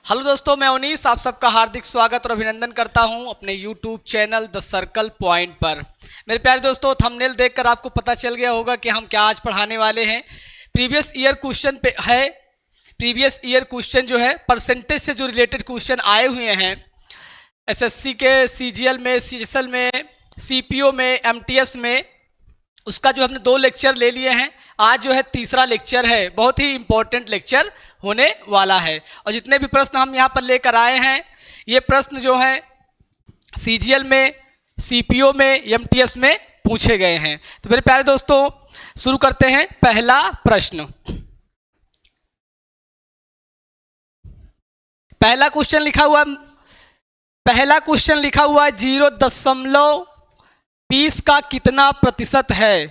Hello दोस्तों, मैं उनीस आप सबका हार्दिक स्वागत और अभिनंदन करता हूं अपने YouTube channel the circle point पर। मेरे प्यारे दोस्तों, थंबनेल देखकर आपको पता चल गया होगा कि हम क्या आज पढ़ाने वाले हैं। प्रीवियस ईयर क्वेश्चन पे है। प्रीवियस ईयर क्वेश्चन जो है परसेंटेज से जो रिलेटेड क्वेश्चन आए हुए हैं एसएससी के, सीजीएल में, सीएसएल में, सीपीओ में, एमटीएस में, उसका जो हमने 2 लेक्चर ले लिए हैं। आज जो है तीसरा लेक्चर है, बहुत ही इंपॉर्टेंट लेक्चर होने वाला है। और जितने भी प्रश्न हम यहाँ पर लेकर आए हैं, ये प्रश्न जो हैं सीजीएल में, सीपीओ में, एमटीएस में पूछे गए हैं। तो मेरे प्यारे दोस्तों, शुरू करते हैं। पहला प्रश्न, पहला क्वेश्चन लिखा हुआ है 0.20 का कितना प्रतिशत है।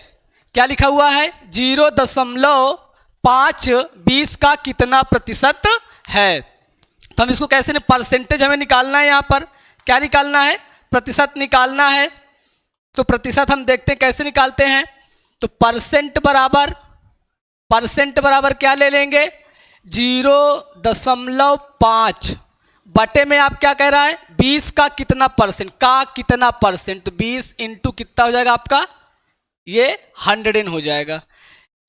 क्या लिखा हुआ है? 0.5 का कितना प्रतिशत है। तो हम इसको कैसे, परसेंटेज हमें निकालना है। यहाँ पर क्या निकालना है? प्रतिशत निकालना है। तो प्रतिशत हम देखते हैं कैसे निकालते हैं। तो परसेंट बराबर क्या ले लेंगे? 0.5 बटे में आप क्या कह रहा है? 20 का कितना परसेंट, तो 20 इंटू कितना हो जाएगा आपका? ये 100 हो जाएगा।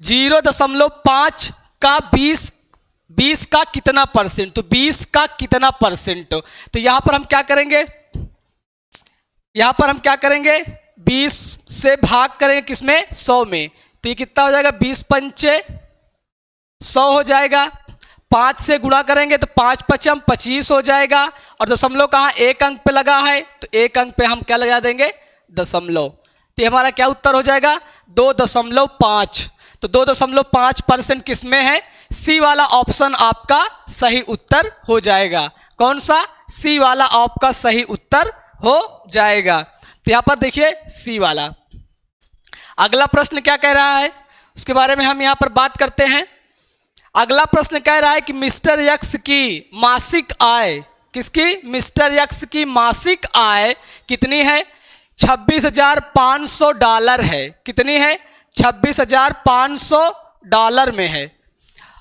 0.5 का 20 का कितना परसेंट, तो 20 का कितना परसेंट। तो यहां पर हम क्या करेंगे? 20 से भाग करेंगे किसमें? 100 में। तो ये कितना हो जाएगा? 20 पंचे 100 हो जाएगा। 5 से गुणा करेंगे तो 5 पचम 25 हो जाएगा। और दशमलव कहाँ? एक अंक पे लगा है, तो एक अंक पे हम क्या लगा देंगे? दशमलव। तो हमारा क्या उत्तर हो जाएगा? 2.5। तो 2.5% किसमें है? सी वाला ऑप्शन आपका सही उत्तर हो जाएगा। कौन सा? सी वाला आपका सही उत्तर हो जाएगा। तो यहाँ पर देखिए सी वाला। अगला प्रश्न क्या कह रहा है, उसके बारे में हम यहाँ पर बात करते हैं। अगला प्रश्न कह रहा है कि मिस्टर यक्स की मासिक आय, किसकी? मिस्टर यक्स की मासिक आय कितनी है? $26,500 है। कितनी है? $26,500 में है।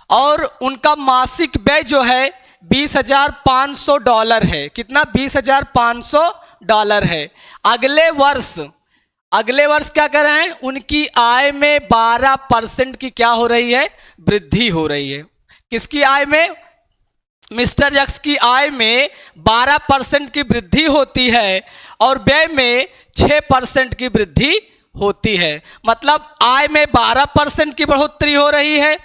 और उनका मासिक व्यय जो है $20,500 है। कितना? $20,500 है। अगले वर्ष क्या कर रहे हैं? उनकी आय में 12% की क्या हो रही है? वृद्धि हो रही है। किसकी आय में? मिस्टर यक्स की आय में 12% की वृद्धि होती है और व्यय में 6% की वृद्धि होती है। मतलब आय में 12% की बढ़ोतरी हो रही है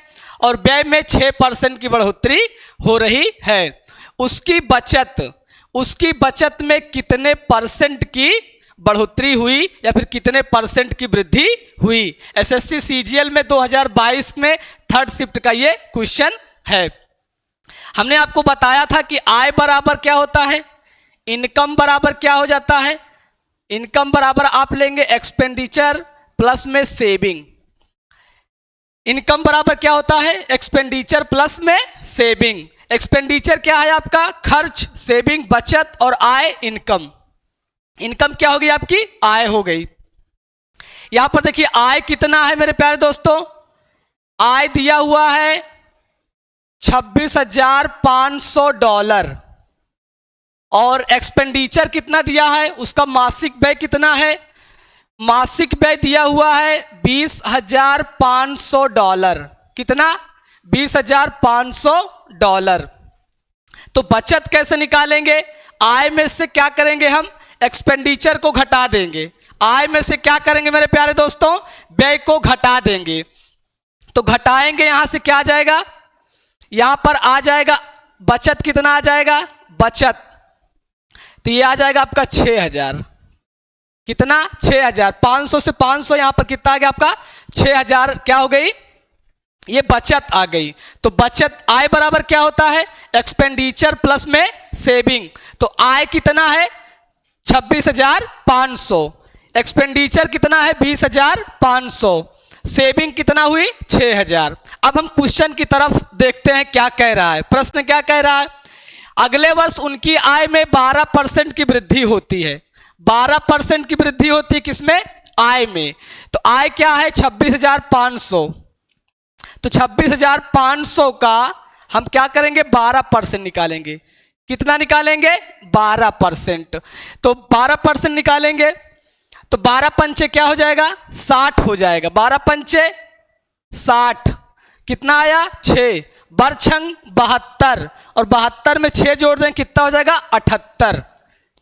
और व्यय में 6% की बढ़ोतरी हो रही है। उसकी बचत में कितने परसेंट की बढ़ोतरी हुई या फिर कितने परसेंट की वृद्धि हुई? एसएससी सीजीएल में 2022 में 3rd शिफ्ट का ये क्वेश्चन है। हमने आपको बताया था कि आय बराबर क्या होता है? इनकम बराबर क्या हो जाता है? इनकम बराबर आप लेंगे एक्सपेंडिचर प्लस में सेविंग। इनकम बराबर क्या होता है? एक्सपेंडिचर प्लस में सेविंग। एक्सपेंडिचर क्या है आपका? खर्च, सेविंग बचत, और आय इनकम। इनकम क्या होगी आपकी? आय हो गई। यहां पर देखिए आय कितना है मेरे प्यारे दोस्तों? आय दिया हुआ है $26,500 और एक्सपेंडिचर कितना दिया है? उसका मासिक व्यय कितना है? मासिक व्यय दिया हुआ है $20,500। कितना? $20,500। तो बचत कैसे निकालेंगे? आय में से क्या करेंगे हम? एक्सपेंडिचर को घटा देंगे। आय में से क्या करेंगे मेरे प्यारे दोस्तों? व्यय को घटा देंगे। तो घटाएंगे, यहां से क्या आ जाएगा? यहां पर आ जाएगा बचत। कितना आ जाएगा बचत? तो ये आ जाएगा आपका 6,000। कितना? 6,000। 500 से 500 यहां पर कितना आ गया आपका? 6,000 क्या हो गई? ये बचत आ गई। तो बचत, आय बराबर क्या होता है? एक्सपेंडिचर प्लस में सेविंग। तो आय कितना है? 26,500। एक्सपेंडिचर कितना है? 20,500। सेविंग कितना हुई? 6,000। अब हम क्वेश्चन की तरफ देखते हैं क्या कह रहा है। प्रश्न क्या कह रहा है? अगले वर्ष उनकी आय में 12% की वृद्धि होती है। 12% की वृद्धि होती है किसमें? आय में। तो आय क्या है? 26,500। तो 26,500 का हम क्या करेंगे 12% निकालेंगे। कितना निकालेंगे 12%। तो 12% निकालेंगे तो 12 पंचे क्या हो जाएगा 60 हो जाएगा। 12 पंचे 60 कितना आया 6 बरछंग 72 और 72 में 6 जोड़ दें कितना हो जाएगा 78।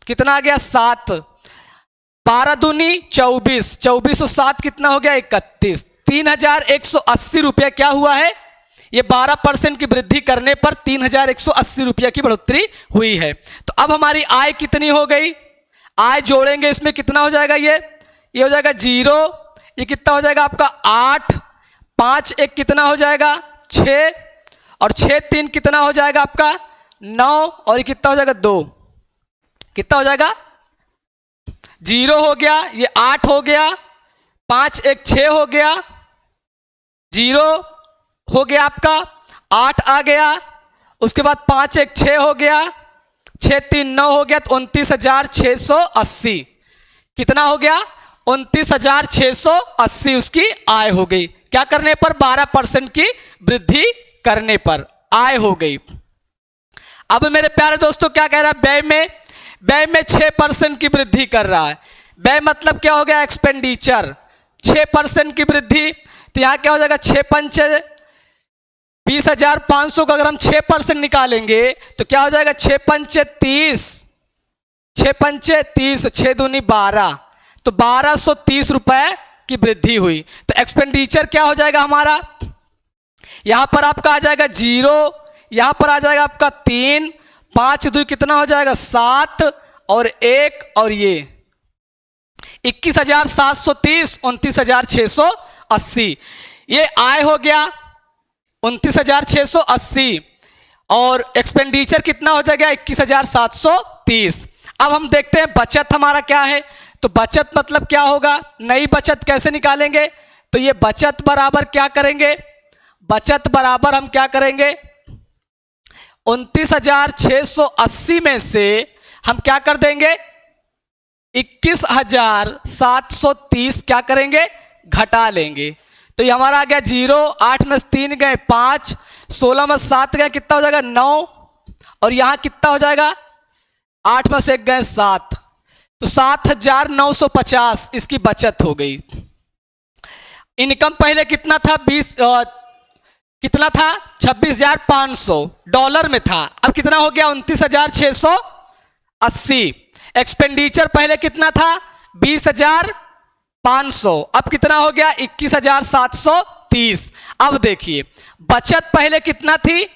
कितना आ गया 7 12 दूनी 24 24 और 7 कितना हो गया 31। 3180 रुपया क्या हुआ है ये 12% की वृद्धि करने पर 3180 रुपया की बढ़ोतरी हुई है। तो अब हमारी आय कितनी हो गई, आय जोड़ेंगे इसमें कितना हो जाएगा ये हो जाएगा 0, ये कितना हो जाएगा आपका 8, 5 1 कितना हो जाएगा 6 और 6 3 कितना हो जाएगा आपका 9 और ये कितना हो जाएगा 2, कितना हो जाएगा 0 हो गया, ये 8 हो गया, 5 1 6 हो गया, 0 हो गया आपका 8 आ गया, उसके बाद 5 1 6 हो गया, 6 3 9 हो गया, तो 29,680 कितना हो गया 29,680 उसकी आय हो गई। क्या करने पर 12% की वृद्धि करने पर आय हो गई। अब मेरे प्यारे दोस्तों क्या कह रहा है व्यय में 6% की वृद्धि कर रहा है। व्यय मतलब क्या हो गया एक्सपेंडिचर 6% की वृद्धि। तो यहाँ क्या हो जाएगा 6 पंचे 20,500 का अगर हम 6% निकालेंगे तो क्या हो जाएगा 6 पंचे 30, 6 पंचे 30, 6 दूनी 12, तो 1230 रुपए की वृद्धि हुई। तो एक्सपेंडिचर क्या हो जाएगा हमारा, यहां पर आपका आ जाएगा 0, यहां पर आ जाएगा आपका 3, 5 2 कितना हो जाएगा 7 और 1 और ये 21,730, 29,680 ये आय हो गया 29,680 और एक्सपेंडिचर कितना हो जाएगा 21,730। अब हम देखते हैं बचत हमारा क्या है। तो बचत मतलब क्या होगा, नई बचत कैसे निकालेंगे। तो ये बचत बराबर क्या करेंगे, बचत बराबर हम क्या करेंगे 29,680 में से हम क्या कर देंगे 21,730 क्या करेंगे घटा लेंगे। तो ये हमारा आ गया 0, 8 में 3 गए 5, 16 में 7 गए कितना हो जाएगा 9 और यहाँ कितना हो जाएगा 8 में से 1 गए 7, तो 7,950 इसकी बचत हो गई। इनकम पहले कितना था कितना था 26,500 डॉलर में था, अब कितना हो गया 29,680। एक्सपेंडिचर पहले कितना था 20,500, अब कितना हो गया 21,730। अब देखिए बचत पहले कितना थी,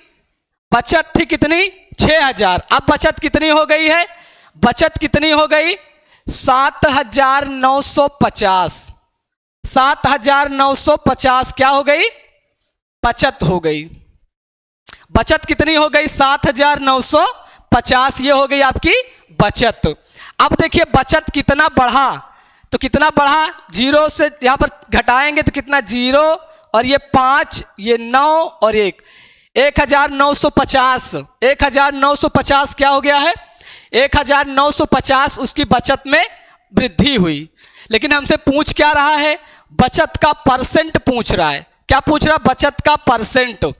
बचत थी कितनी 6,000, अब बचत कितनी हो गई है, बचत कितनी हो गई 7,950, 7,950 क्या हो गई बचत हो गई। बचत कितनी हो गई 7,950, ये हो गई आपकी बचत। अब देखिए बचत कितना बढ़ा, तो कितना बढ़ा 0 से यहां पर घटाएंगे तो कितना 0 और ये 5 ये 9 और 1 1,950, 1,950 क्या हो गया है 1,950 उसकी बचत में वृद्धि हुई। लेकिन हमसे पूछ क्या रहा है, बचत का परसेंट पूछ रहा है। क्या पूछ रहा है बचत का परसेंट। तो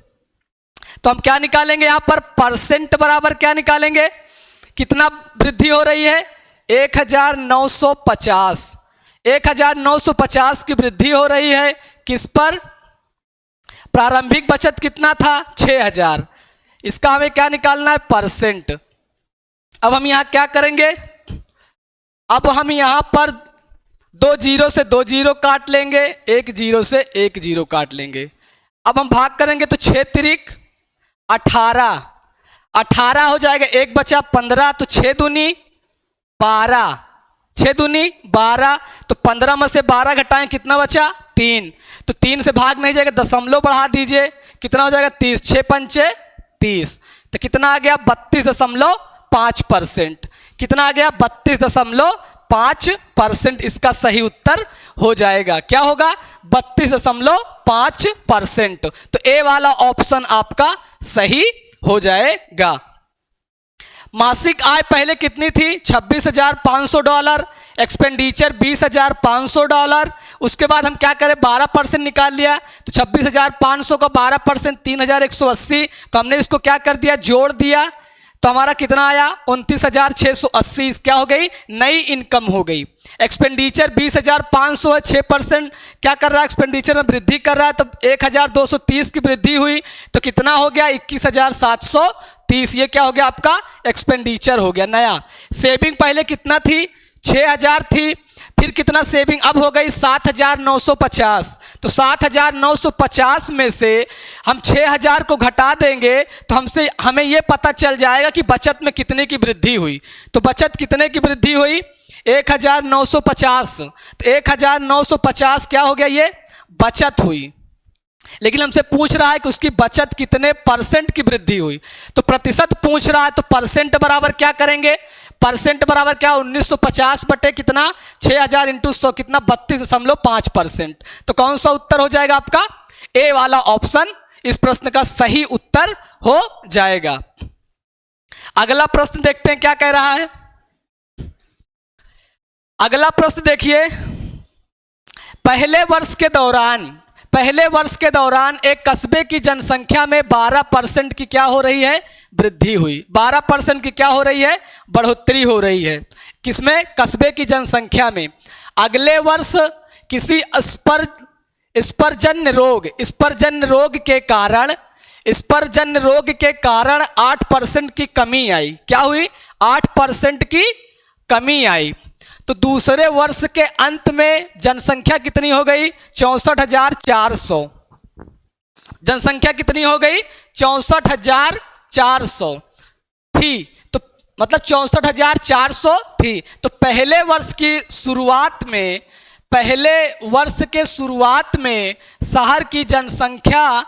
हम क्या निकालेंगे यहां पर परसेंट बराबर क्या निकालेंगे, कितना वृद्धि हो रही है 1,950, 1,950 की वृद्धि हो रही है किस पर, प्रारंभिक बचत कितना था 6,000, इसका हमें क्या निकालना है परसेंट। अब हम यहां क्या करेंगे, अब हम यहां पर 2 0 से 2 0 काट लेंगे, 1 0 से 1 0 काट लेंगे। अब हम भाग करेंगे तो 6 तिरिक 18, 18 हो जाएगा, 1 बचा 15, तो 6 दूनी 12, 6 दूनी 12, तो 15 में से 12 घटाएं कितना बचा 3, तो 3 से भाग नहीं जाएगा, दशमलव बढ़ा दीजिए कितना हो जाएगा 30, 6 पंचे 30, तो कितना आ गया 32.5%, कितना आ गया 32.5%। इसका सही उत्तर हो जाएगा, क्या होगा 32.5%। तो ए वाला ऑप्शन आपका सही हो जाएगा। मासिक आय पहले कितनी थी 26,500 डॉलर, एक्सपेंडिचर $20,500। उसके बाद हम क्या करें, 12% निकाल लिया, तो 26,500 का 12% 3,180, तो हमने इसको क्या कर दिया, जोड़ दिया, तो हमारा कितना आया, 29,680। क्या हो गई, नई इनकम हो गई। एक्सपेंडिचर 20,500 है, 6% क्या कर रहा है, एक्सपेंडिचर में वृद्धि कर रहा है, तो 1,230 की वृद्धि हुई, तो कितना हो गया, 21,730। ये क्या हो गया, आपका एक्सपेंडिचर हो गया नया। सेविंग पहले कितना थी, 6,000 थी, फिर कितना सेविंग अब हो गई 7,950। तो 7,950 में से हम 6,000 को घटा देंगे तो हमें ये पता चल जाएगा कि बचत में कितने की वृद्धि हुई। तो बचत कितने की वृद्धि हुई, 1,950। तो 1,950 क्या हो गया, ये बचत हुई। लेकिन हमसे पूछ रहा है कि उसकी बचत कितने परसेंट की वृद्धि हुई, तो प्रतिशत पूछ रहा है, तो परसेंट बराबर क्या करेंगे, परसेंट बराबर क्या, 1950 बटे कितना, 6,000 इंटू 100 कितना, 32.5%। तो कौन सा उत्तर हो जाएगा आपका, ए वाला ऑप्शन इस प्रश्न का सही उत्तर हो जाएगा। अगला प्रश्न देखते हैं क्या कह रहा है। अगला प्रश्न देखिए, पहले वर्ष के दौरान एक कस्बे की जनसंख्या में 12% की क्या हो रही है, वृद्धि हुई। 12% की क्या हो रही है, बढ़ोतरी हो रही है। किसमें, कस्बे की जनसंख्या में। अगले वर्ष किसी स्पर्जन्य रोग के कारण 8% की कमी आई। क्या हुई, 8% की कमी आई। तो दूसरे वर्ष के अंत में जनसंख्या कितनी हो गई, 64,400। जनसंख्या कितनी हो गई, 64,400 थी, तो मतलब 64,400 थी। तो पहले वर्ष के शुरुआत में शहर की जनसंख्या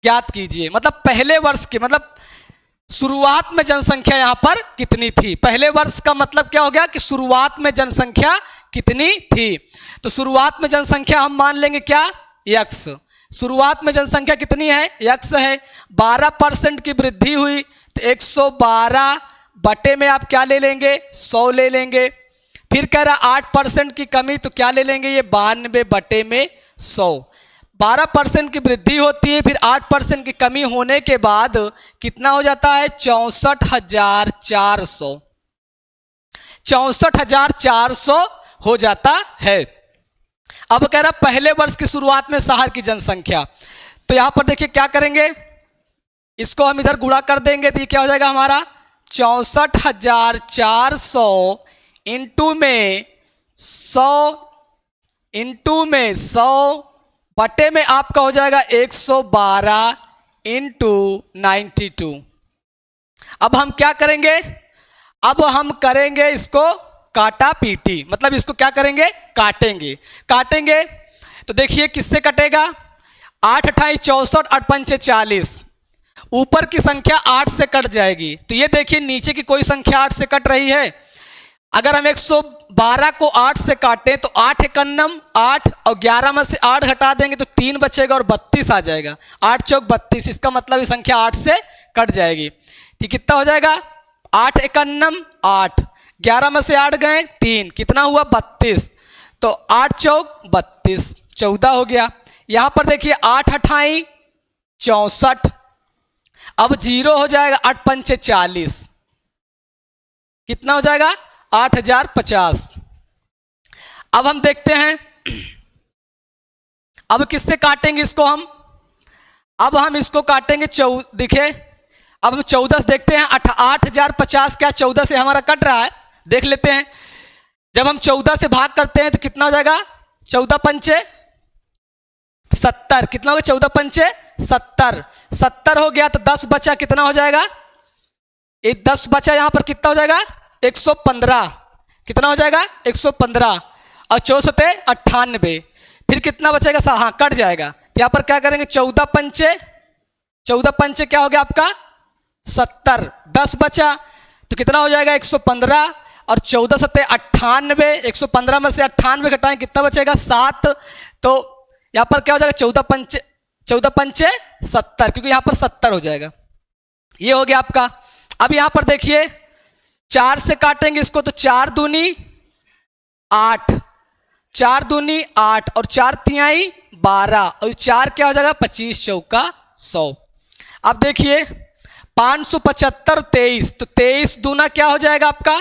ज्ञात कीजिए। मतलब पहले वर्ष की, मतलब शुरुआत में जनसंख्या यहां पर कितनी थी। पहले वर्ष का मतलब क्या हो गया कि शुरुआत में जनसंख्या कितनी थी। तो शुरुआत में जनसंख्या हम मान लेंगे क्या, x। शुरुआत में जनसंख्या कितनी है, x है। 12% की वृद्धि हुई तो 112 बटे में आप क्या ले लेंगे, 100 ले लेंगे। फिर कह रहा 8% की कमी, तो क्या ले लेंगे, ये 92 बटे में 100। 12% की वृद्धि होती है, फिर 8% की कमी होने के बाद कितना हो जाता है, 64,400। 64,400 हो जाता है। अब कह रहा पहले वर्ष की शुरुआत में शहर की जनसंख्या, तो यहां पर देखिए क्या करेंगे, इसको हम इधर गुणा कर देंगे, तो ये क्या हो जाएगा हमारा 64,400 इंटू में 100 बटे में आपका हो जाएगा 112 इंटू 92। अब हम क्या करेंगे, अब हम करेंगे इसको काटा पीटी, मतलब इसको क्या करेंगे, काटेंगे। तो देखिए किससे कटेगा, 8 अठाई 64, 8 पंचे 40। ऊपर की संख्या 8 से कट जाएगी, तो ये देखिए नीचे की कोई संख्या 8 से कट रही है। अगर हम 112 को 8 से काटें तो 8 एकन्नम 8 और 11 में से 8 घटा देंगे तो 3 बचेगा और 32 आ जाएगा। 8 चौक 32, इसका मतलब ये संख्या 8 से कट जाएगी। ये कितना हो जाएगा, 8 एकन्नम 8, 11 में से 8 गए 3, कितना हुआ 32। तो 8 चौक 32, 14 हो गया। यहां पर देखिए 8 अठाई 64, अब 0 हो जाएगा, 8 पंचे 40, कितना हो जाएगा 8,050। अब हम देखते हैं, अब किससे काटेंगे इसको हम, अब हम इसको काटेंगे देखिए, अब हम 14 से देखते हैं। 8,050 क्या 14 से हमारा कट रहा है, देख लेते हैं। जब हम 14 से भाग करते हैं तो कितना हो जाएगा, 14 पंचे 70, कितना हो गया 14 पंचे 70, 70 हो गया। तो 10 बचा, कितना हो जाएगा, ये 10 बचा, यहां पर कितना हो जाएगा 115, कितना हो जाएगा 115 और 64 98, फिर कितना बचेगा, हाँ कट जाएगा। तो यहां पर क्या करेंगे, 14 पंचे क्या हो गया आपका 70, 10 बचा तो कितना हो जाएगा 115 और 14 सत्ते 98, 115 में से 98 घटाएं कितना बचेगा 7। तो यहां पर क्या हो जाएगा 14 पंचे 70, क्योंकि यहां पर 70 हो जाएगा। ये हो गया आपका। अब यहां पर देखिए 4 से काटेंगे इसको, तो 4 दूनी 8, 4 दूनी 8 और 4 तिहाई 12 और 4 क्या हो जाएगा 25 चौका 100। अब देखिए 575 23, तो 23 दूना क्या हो जाएगा आपका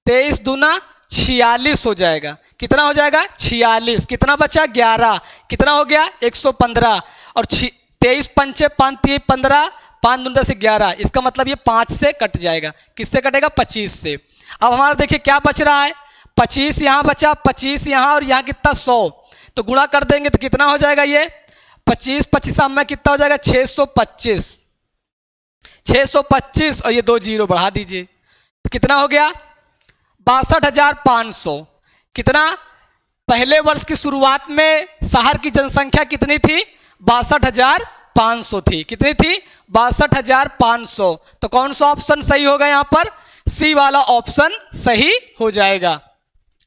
23 दूना 46 हो जाएगा। कितना हो जाएगा 46, कितना बचा 11, कितना हो गया 115 और 23 पंचे 5 3 15, 5 दूना से 11, इसका मतलब ये 5 से कट जाएगा। किससे कटेगा 25 से। अब हमारा देखिए क्या बच रहा है 25 यहाँ बचा, 25 यहाँ और यहाँ कितना 100, तो गुणा कर देंगे तो कितना हो जाएगा ये 25 25 में कितना हो जाएगा 625, 625 और ये 2 जीरो बढ़ा दीजिए तो कितना हो गया 62,500। कितना पहले वर्ष की शुरुआत में शहर की जनसंख्या कितनी थी 62,500 थी। कितनी थी 62,500। तो कौन सा ऑप्शन सही होगा यहाँ पर सी वाला ऑप्शन सही हो जाएगा।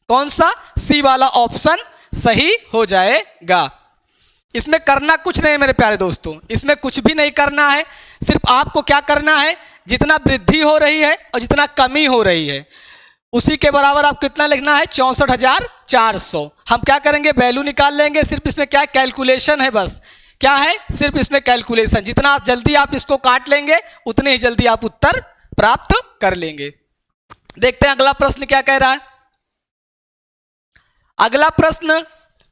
कौन सा सी वाला ऑप्शन सही हो जाएगा। इसमें करना कुछ नहीं मेरे प्यारे दोस्तों, इसमें कुछ भी नहीं करना है। सिर्फ आपको क्या करना है जितना वृद्धि हो रही है और जितना कमी हो रही है उसी के बराबर आप कितना लिखना है 64,400। हम क्या करेंगे वैल्यू निकाल लेंगे। सिर्फ इसमें क्या कैलकुलेशन है, बस क्या है सिर्फ इसमें कैलकुलेशन। जितना जल्दी आप इसको काट लेंगे उतने ही जल्दी आप उत्तर प्राप्त कर लेंगे। देखते हैं अगला प्रश्न क्या कह रहा है। अगला प्रश्न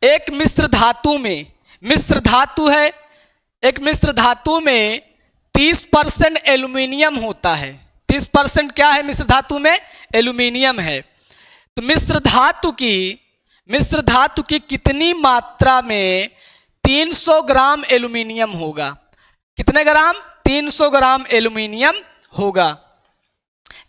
एक मिश्र धातु में, मिश्र धातु है, एक मिश्र धातु में 30% एल्यूमिनियम होता है। 30% क्या है मिश्र धातु में एल्यूमिनियम है। तो मिश्र धातु की कितनी मात्रा में 300 ग्राम एल्यूमिनियम होगा। कितने ग्राम 300 ग्राम एल्यूमिनियम होगा।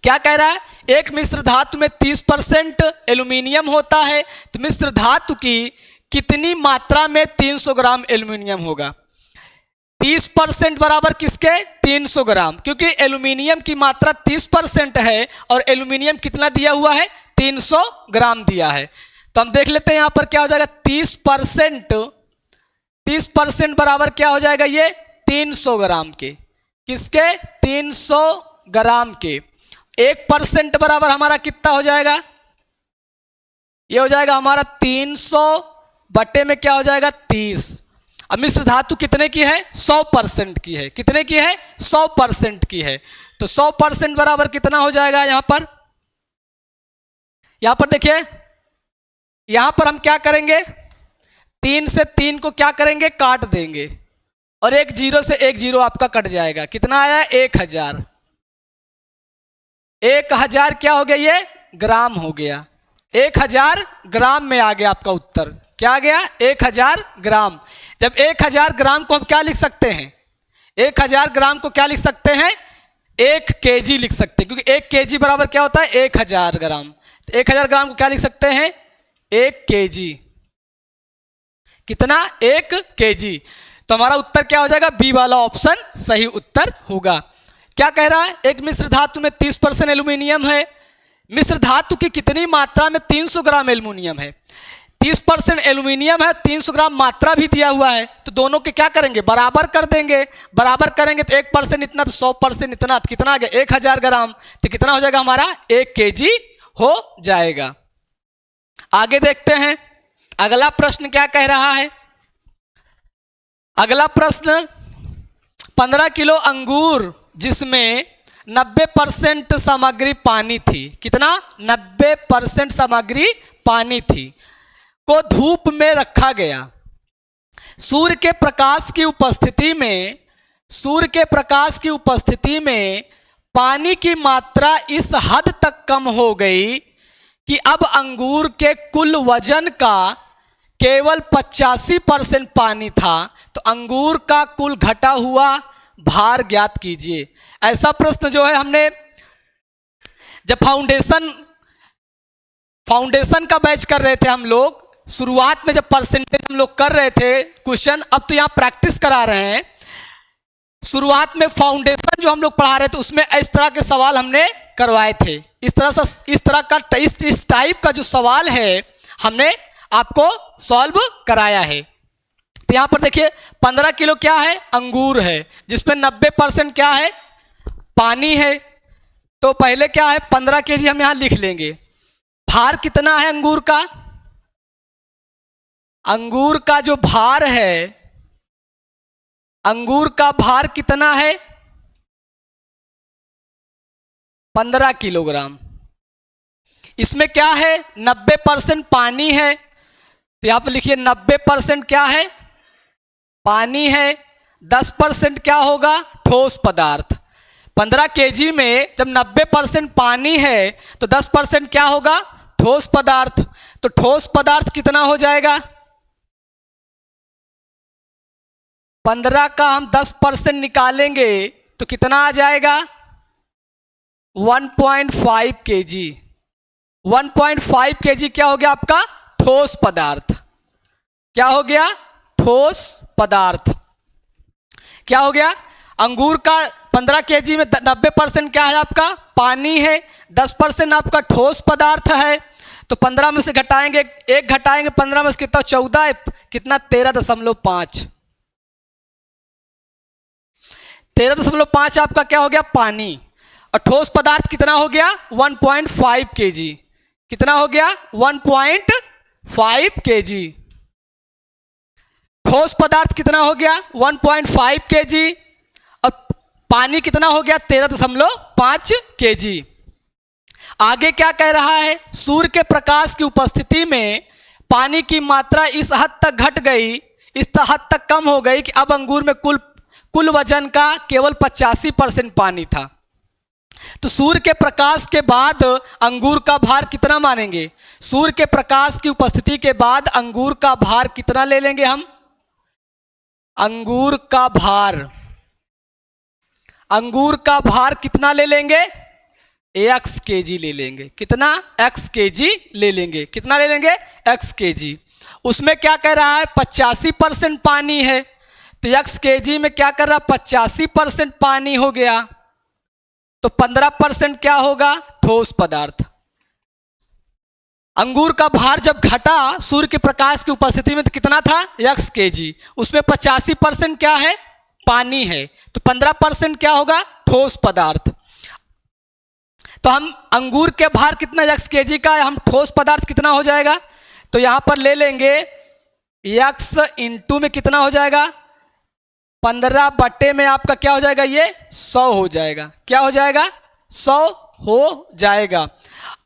क्या कह रहा है एक मिश्र धातु में 30% एल्यूमिनियम होता है तो मिश्र धातु की कितनी मात्रा में 300 ग्राम एल्यूमिनियम होगा। 30% बराबर किसके 300 ग्राम, क्योंकि एल्यूमिनियम की मात्रा 30% है और एल्यूमिनियम कितना दिया हुआ है 300 ग्राम दिया है। तो हम देख लेते हैं यहाँ पर क्या हो जाएगा 30% बराबर क्या हो जाएगा ये 300 ग्राम के, किसके 300 ग्राम के। 1% बराबर हमारा कितना हो जाएगा, ये हो जाएगा हमारा 300 बटे में क्या हो जाएगा 30। अब मिश्र धातु कितने की है 100% की है। कितने की है 100% की है। तो 100% बराबर कितना हो जाएगा यहाँ पर देखिए यहाँ पर हम क्या करेंगे 3 से 3 को क्या करेंगे काट देंगे और एक जीरो से एक जीरो आपका कट जाएगा। कितना आया 1000। 1000 क्या हो गया ये ग्राम हो गया। 1000 ग्राम में आ गया आपका उत्तर। क्या आ गया 1000 ग्राम। जब 1000 ग्राम को हम क्या लिख सकते हैं 1000 ग्राम को क्या लिख सकते हैं 1 केजी लिख सकते हैं, क्योंकि 1 केजी बराबर क्या होता है 1000 ग्राम। तो 1000 ग्राम को क्या लिख सकते हैं 1 केजी। कितना 1 केजी। तो हमारा उत्तर क्या हो जाएगा बी वाला ऑप्शन सही उत्तर होगा। क्या कह रहा है एक मिश्र धातु में 30% एल्यूमिनियम है। मिश्र धातु की कितनी मात्रा में 300 ग्राम एल्यूमिनियम है। 30% एल्यूमिनियम है 300 ग्राम मात्रा भी दिया हुआ है तो दोनों के क्या करेंगे बराबर कर देंगे। बराबर करेंगे तो 1% इतना तो 100% इतना, तो कितना आ गया 1000 ग्राम। तो कितना हो जाएगा हमारा 1 केजी हो जाएगा। आगे देखते हैं अगला प्रश्न क्या कह रहा है। अगला प्रश्न 15 किलो अंगूर जिसमें 90% सामग्री पानी थी। कितना 90% सामग्री पानी थी को धूप में रखा गया। सूर्य के प्रकाश की उपस्थिति में पानी की मात्रा इस हद तक कम हो गई कि अब अंगूर के कुल वजन का केवल 85% पानी था। तो अंगूर का कुल घटा हुआ भार ज्ञात कीजिए। ऐसा प्रश्न जो है हमने जब फाउंडेशन का बैच कर रहे थे हम लोग, शुरुआत में जब परसेंटेज हम लोग कर रहे थे क्वेश्चन, अब तो यहाँ प्रैक्टिस करा रहे हैं। शुरुआत में फाउंडेशन जो हम लोग पढ़ा रहे थे उसमें इस तरह के सवाल हमने करवाए थे। इस टाइप का जो सवाल है हमने आपको सॉल्व कराया है। तो यहाँ पर देखिए 15 किलो क्या है अंगूर है जिसमें 90% क्या है पानी है। तो पहले क्या है 15 केजी हम यहाँ लिख लेंगे। भार कितना है अंगूर का? अंगूर का जो भार है, अंगूर का भार कितना है? 15 किलोग्राम। इसमें क्या है? 90% पानी है, तो यहां पर लिखिए 90% क्या है? पानी है। 10% क्या होगा? ठोस पदार्थ। 15 केजी में जब 90% पानी है तो 10% क्या होगा? ठोस पदार्थ। तो ठोस पदार्थ कितना हो जाएगा? 15 का हम 10% निकालेंगे तो कितना आ जाएगा? 1.5 केजी। 1.5 केजी क्या हो गया आपका? ठोस पदार्थ। क्या हो गया? ठोस पदार्थ। क्या हो गया? अंगूर का 15 केजी में 90% क्या है आपका? पानी है। 10% आपका ठोस पदार्थ है। तो 15 में से घटाएंगे, एक घटाएंगे 15 में से कितना? 14 कितना? 13.5। 13.5 आपका क्या हो गया? पानी। और ठोस पदार्थ कितना हो गया? 1.5 केजी। कितना हो गया? 1.5 केजी। ठोस पदार्थ कितना हो गया? 1.5 केजी। और पानी कितना हो गया? 13.5 केजी। आगे क्या कह रहा है? सूर्य के प्रकाश की उपस्थिति में पानी की मात्रा इस हद तक घट गई, इस हद तक कम हो गई कि अब अंगूर में कुल वजन का केवल 85% पानी था। तो सूर्य के प्रकाश के बाद अंगूर का भार कितना मानेंगे? सूर्य के प्रकाश की उपस्थिति के बाद अंगूर का भार कितना ले लेंगे हम? अंगूर का भार, अंगूर का भार कितना ले लेंगे? x केजी ले लेंगे। कितना? x केजी ले लेंगे। कितना ले लेंगे? x KG. उसमें क्या कह रहा है? 85% पानी है, तो x केजी में क्या कर रहा? 85% पानी हो गया, तो 15% क्या होगा? ठोस पदार्थ। अंगूर का भार जब घटा सूर्य के प्रकाश की उपस्थिति में तो कितना था? x KG. उसमें 85% क्या है? पानी है, तो 15% क्या होगा? ठोस पदार्थ। तो हम अंगूर के भार कितना x केजी का है, हम ठोस पदार्थ कितना हो जाएगा? तो यहां पर ले लेंगे x इंटू में कितना हो जाएगा? 15 बटे में आपका क्या हो जाएगा? ये 100 हो जाएगा। क्या हो जाएगा? 100 हो जाएगा।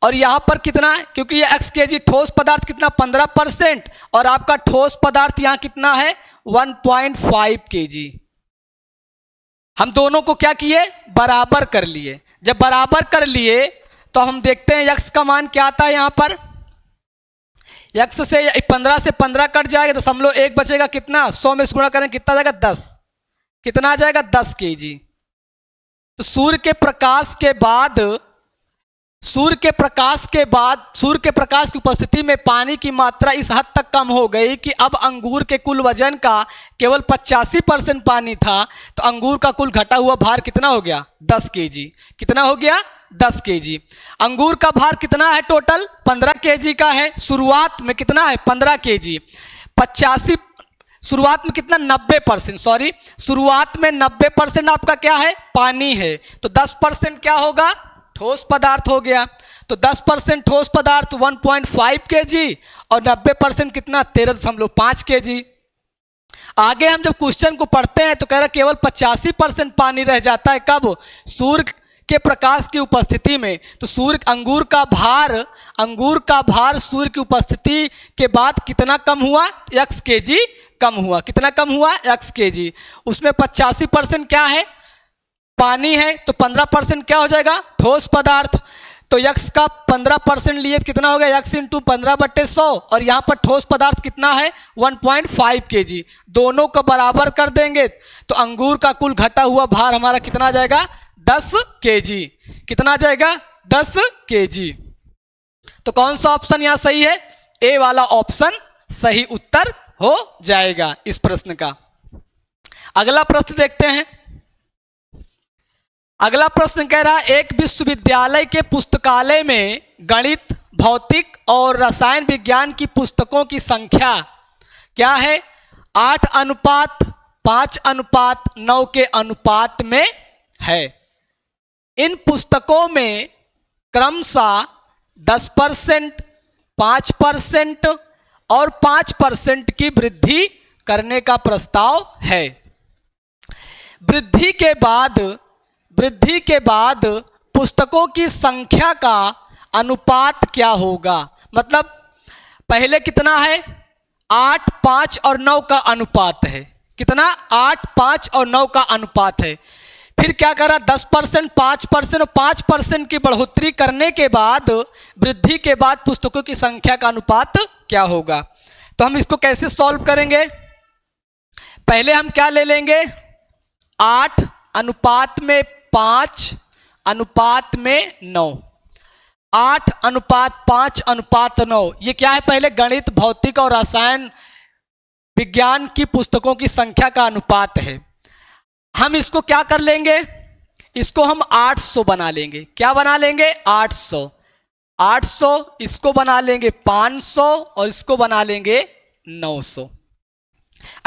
और यहां पर कितना? क्योंकि ये x केजी ठोस पदार्थ कितना? 15%, और आपका ठोस पदार्थ यहां कितना है? 1.5 केजी। हम दोनों को क्या किए? बराबर कर लिए। जब बराबर कर लिए तो हम देखते हैं x का मान क्या आता है। यहां पर x से 15 से 15 कट जाएगा, तो समझ लो 1 बचेगा। कितना? 100 में गुणा करें कितना जाएगा? 10। कितना आ जाएगा? 10 केजी। तो सूर्य के प्रकाश के बाद, सूर्य के प्रकाश की उपस्थिति में पानी की मात्रा इस हद तक कम हो गई कि अब अंगूर के कुल वजन का केवल 85% पानी था, तो अंगूर का कुल घटा हुआ भार कितना हो गया? 10 केजी। कितना हो गया? 10 केजी। अंगूर का भार कितना है? टोटल 15 केजी का है। शुरुआत में कितना है? 15 केजी। 85 शुरुआत में कितना? 90%, सॉरी, शुरुआत में 90% आपका क्या है? पानी है, तो 10% क्या होगा? ठोस पदार्थ हो गया। तो 10% ठोस पदार्थ 1.5 केजी, और 90% कितना? 13.5 केजी। आगे हम जब क्वेश्चन को पढ़ते हैं तो कह रहा केवल 85% पानी रह जाता है। कब? सूर्य के प्रकाश की उपस्थिति में। तो अंगूर का भार सूर्य की उपस्थिति के बाद कितना कम हुआ? x केजी कम हुआ। कितना कम हुआ? x KG. उसमें 85% क्या है? पानी है, तो 15% क्या हो जाएगा? ठोस पदार्थ। तो x का 15% लिए तो कितना हो गया? x इंटू 15/100, और यहाँ पर ठोस पदार्थ कितना है? 1.5 केजी। दोनों को बराबर कर देंगे तो अंगूर का कुल घटा हुआ भार हमारा कितना आ जाएगा? 10 केजी। कितना आ जाएगा? 10 केजी। तो कौन सा ऑप्शन यहाँ सही है? ए वाला ऑप्शन सही उत्तर हो जाएगा इस प्रश्न का। अगला प्रश्न देखते हैं। अगला प्रश्न कह रहा है एक विश्वविद्यालय के पुस्तकालय में गणित, भौतिक और रसायन विज्ञान की पुस्तकों की संख्या क्या है? 8:5:9 के अनुपात में है। इन पुस्तकों में क्रमशः 10%, 5% और 5% की वृद्धि करने का प्रस्ताव है। वृद्धि के बाद पुस्तकों की संख्या का अनुपात क्या होगा? मतलब पहले कितना है? 8, 5 और 9 का अनुपात है। कितना? 8, 5 और 9 का अनुपात है। फिर क्या करा? 10%, 5% और 5% की बढ़ोतरी करने के बाद वृद्धि के बाद पुस्तकों की संख्या का अनुपात क्या होगा? तो हम इसको कैसे सॉल्व करेंगे? पहले हम क्या ले लेंगे? 8 अनुपात में 5 अनुपात में 9, 8 अनुपात 5 अनुपात 9। ये क्या है? पहले गणित, भौतिक और रसायन विज्ञान की पुस्तकों की संख्या का अनुपात है। हम इसको क्या कर लेंगे? इसको हम 800 बना लेंगे। क्या बना लेंगे? 800। 800 इसको बना लेंगे 500 और इसको बना लेंगे 900।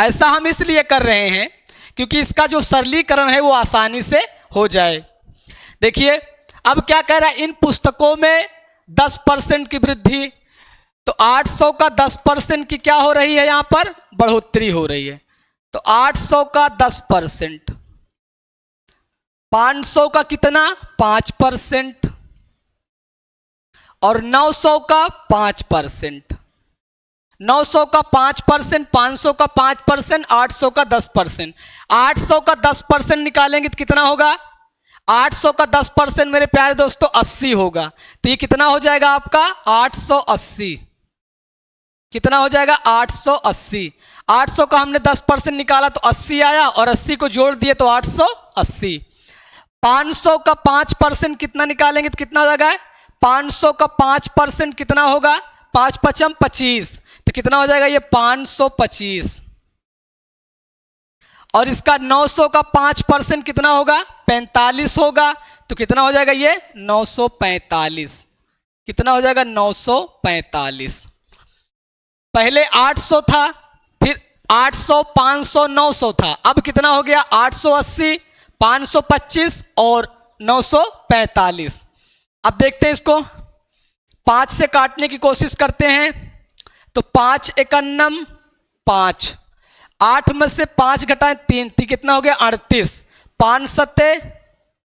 ऐसा हम इसलिए कर रहे हैं क्योंकि इसका जो सरलीकरण है वो आसानी से हो जाए। देखिए अब क्या कह रहा है? इन पुस्तकों में 10% की वृद्धि, तो 800 का 10% की क्या हो रही है? यहां पर बढ़ोतरी हो रही है। तो 800 का 10%, 500 का कितना? 5% और 900 का 5%। 900 का 5%, 500 का 5%, 800 का 10%। 800 का 10% निकालेंगे तो कितना होगा? 800 का 10% मेरे प्यारे दोस्तों 80 होगा। तो ये कितना हो जाएगा आपका? 880। कितना हो जाएगा? 880। 800 का हमने 10% निकाला तो 80 आया और 80 को जोड़ दिए तो 880। 500 का 5% कितना निकालेंगे तो कितना हो जाएगा? 500 का 5% कितना होगा? 5 पचम 25। तो कितना हो जाएगा? ये 525। और इसका 900 का 5% कितना होगा? 45 होगा। तो कितना हो जाएगा? ये 945। कितना हो जाएगा? 945। पहले 800 था, फिर 800, 500, 900 था। अब कितना हो गया? 880, 525 और 945। अब देखते हैं इसको 5 से काटने की कोशिश करते हैं। तो 5 एकन्नम 5, 8 में से 5 घटाएं 3, कितना हो गया? 38। 5 सत्ते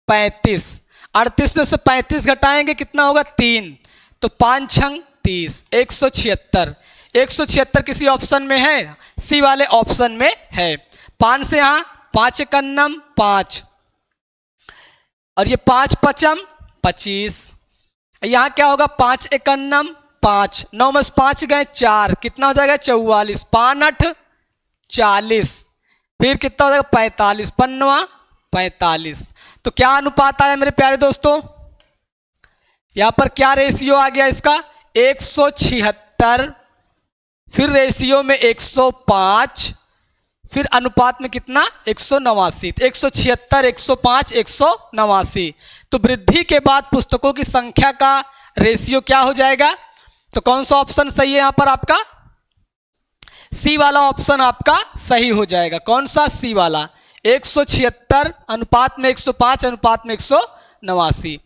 35, 38 में से 35 घटाएंगे कितना होगा? 3। तो 5 छंग 30, 176। 176 किसी ऑप्शन में है? सी वाले ऑप्शन में है। 5 से यहाँ 5 एकन्नम 5 और ये 5 पचम 25। यहाँ क्या होगा? 5 एकन्नम 5, 9 में से 5 गए 4, कितना हो जाएगा? 44। 5 8 40, फिर कितना हो जाएगा? 45, 5 45। तो क्या अनुपात आया मेरे प्यारे दोस्तों? यहाँ पर क्या रेशियो आ गया इसका? 176, फिर रेशियो में 105, फिर अनुपात में कितना? 189। 176, 105, 189। तो वृद्धि के बाद पुस्तकों की संख्या का रेशियो क्या हो जाएगा? तो कौन सा ऑप्शन सही है यहाँ पर आपका? सी वाला ऑप्शन आपका सही हो जाएगा। कौन सा? सी वाला। 176 अनुपात में 105 अनुपात में 189।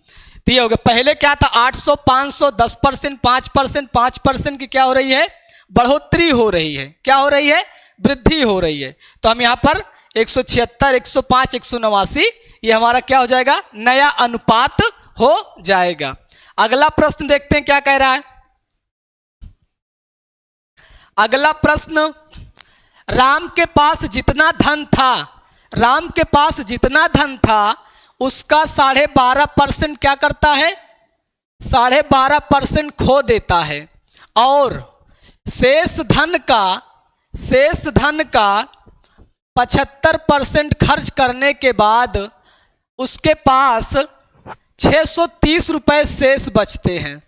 तो ये हो गया। पहले क्या था? 800, 500, 10%, 5%, 5% की क्या हो रही है? बढ़ोतरी हो रही है। क्या हो रही है? वृद्धि हो रही है। तो हम यहाँ पर 176, 105, 189 ये हमारा क्या हो जाएगा? नया अनुपात हो जाएगा। अगला प्रश्न देखते हैं क्या कह रहा है। अगला प्रश्न, राम के पास जितना धन था, राम के पास जितना धन था उसका 12.5% क्या करता है? 12.5% खो देता है और शेष धन का 75% खर्च करने के बाद उसके पास 630 रुपए शेष बचते हैं।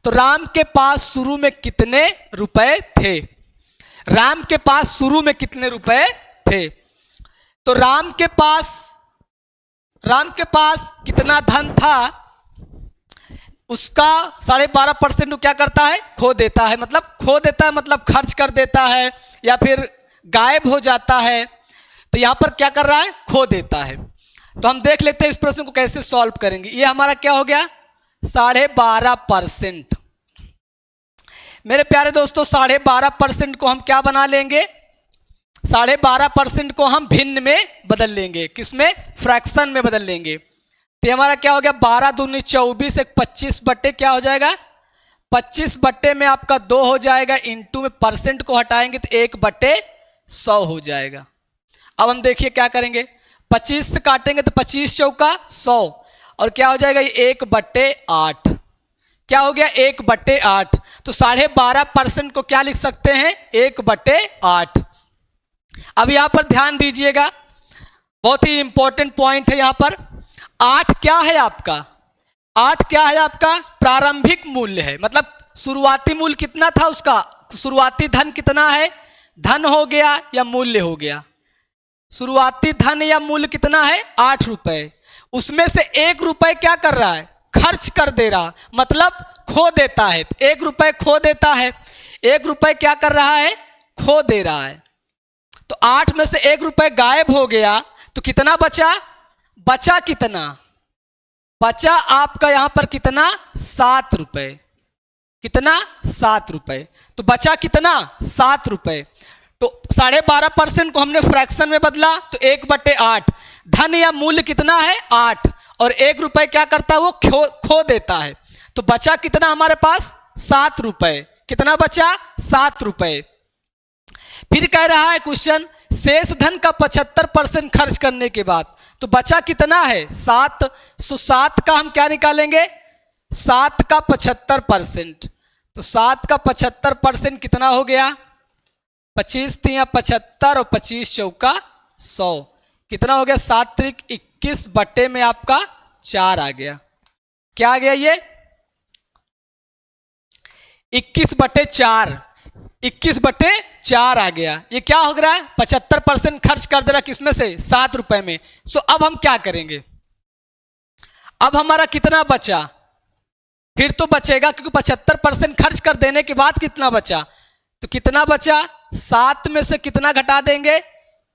तो राम के पास शुरू में कितने रुपए थे? राम के पास शुरू में कितने रुपए थे? तो राम के पास कितना धन था उसका 12.5% क्या करता है? खो देता है। मतलब खो देता है मतलब खर्च कर देता है या फिर गायब हो जाता है। तो यहां पर क्या कर रहा है? खो देता है। तो हम देख लेते हैं इस प्रश्न को कैसे सॉल्व करेंगे। ये हमारा क्या हो गया? 12.5%। मेरे प्यारे दोस्तों 12.5% को हम क्या बना लेंगे, 12.5% को हम भिन्न में बदल लेंगे, किसमें, फ्रैक्शन में बदल लेंगे। तो हमारा क्या हो गया, 12 दूनी 24, एक 25 बट्टे क्या हो जाएगा, 25 बट्टे में आपका 2 हो जाएगा, इंटू में परसेंट को हटाएंगे तो 1/100 हो जाएगा। अब हम देखिए क्या करेंगे, 25 से काटेंगे तो 25 चौका 100 और क्या हो जाएगा, ये 1/8 क्या हो गया, 1/8। तो 12.5% को क्या लिख सकते हैं, 1/8। अब यहां पर ध्यान दीजिएगा, बहुत ही इंपॉर्टेंट पॉइंट है यहां पर। 8 क्या है आपका, 8 क्या है आपका, प्रारंभिक मूल्य है, मतलब शुरुआती मूल्य कितना था उसका, शुरुआती धन कितना है, धन हो गया या मूल्य हो गया, शुरुआती धन या मूल्य कितना है, 8 रुपए। उसमें से 1 रुपए क्या कर रहा है, खर्च कर दे रहा, मतलब खो देता है। 1 रुपए खो देता है, 1 रुपए क्या कर रहा है, खो दे रहा है। तो 8 में से 1 रुपए गायब हो गया तो कितना बचा, बचा कितना, बचा आपका यहां पर कितना, 7 रुपए, कितना, 7 रुपए। तो बचा कितना, 7 रुपए। तो 12.5% को हमने फ्रैक्शन में बदला तो 1/8, धन या मूल्य कितना है, 8, और 1 रुपए क्या करता है, वो खो देता है। तो बचा कितना हमारे पास, 7 रुपए, कितना बचा, 7 रुपए। फिर कह रहा है क्वेश्चन, शेष धन का 75% खर्च करने के बाद, तो बचा कितना है, 7। तो 7 का हम क्या निकालेंगे, 7 का 75%, तो 7 का 75% कितना हो गया, 25 तिया 75 और 25 चौका 100, कितना हो गया, 7 त्रिक 21 बट्टे में आपका 4 आ गया। क्या आ गया, ये 21/4, 21/4 आ गया। ये क्या हो रहा है, 75% खर्च कर दे रहा, किसमें से, 7 रुपए में। सो अब हम क्या करेंगे, अब हमारा कितना बचा, फिर तो बचेगा क्योंकि 75% खर्च कर देने के बाद कितना बचा, तो कितना बचा, 7 में से कितना घटा देंगे,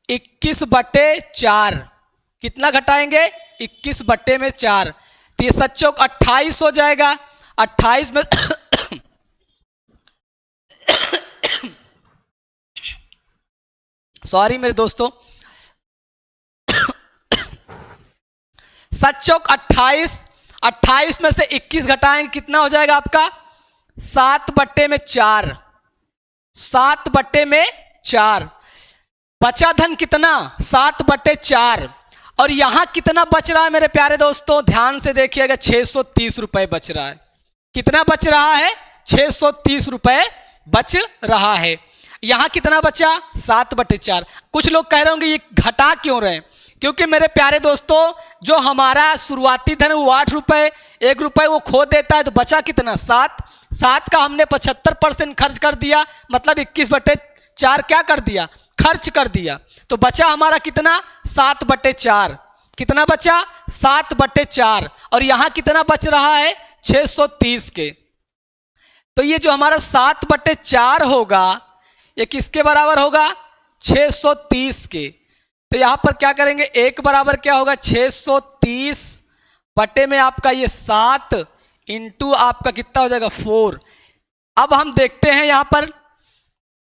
21/4, कितना घटाएंगे, 21/4। तो ये 7 28 हो जाएगा, 28 में सॉरी मेरे दोस्तों, 7 28, 28 में से 21 घटाएंगे कितना हो जाएगा आपका, 7/4, 7/4। बचा धन कितना, 7/4, और यहां कितना बच रहा है मेरे प्यारे दोस्तों, ध्यान से देखिएगा, 630 रुपए बच रहा है। कितना बच रहा है, 630 रुपए बच रहा है। यहां कितना बचा, 7/4। कुछ लोग कह रहे होंगे ये घटा क्यों रहे, क्योंकि मेरे प्यारे दोस्तों जो हमारा शुरुआती धन वो 8 रुपए, 1 रुपए वो खो देता है, तो बचा कितना, 7। 7 का हमने 75% खर्च कर दिया, मतलब 21/4 क्या कर दिया, खर्च कर दिया। तो बचा हमारा कितना, 7/4, कितना बचा, 7/4, और यहां कितना बच रहा है, 630 के। तो ये जो हमारा 7/4 होगा ये किसके बराबर होगा, 630 के। तो यहां पर क्या करेंगे, 1 बराबर क्या होगा, 630 बटे में आपका ये 7 इंटू आपका कितना हो जाएगा, 4। अब हम देखते हैं यहां पर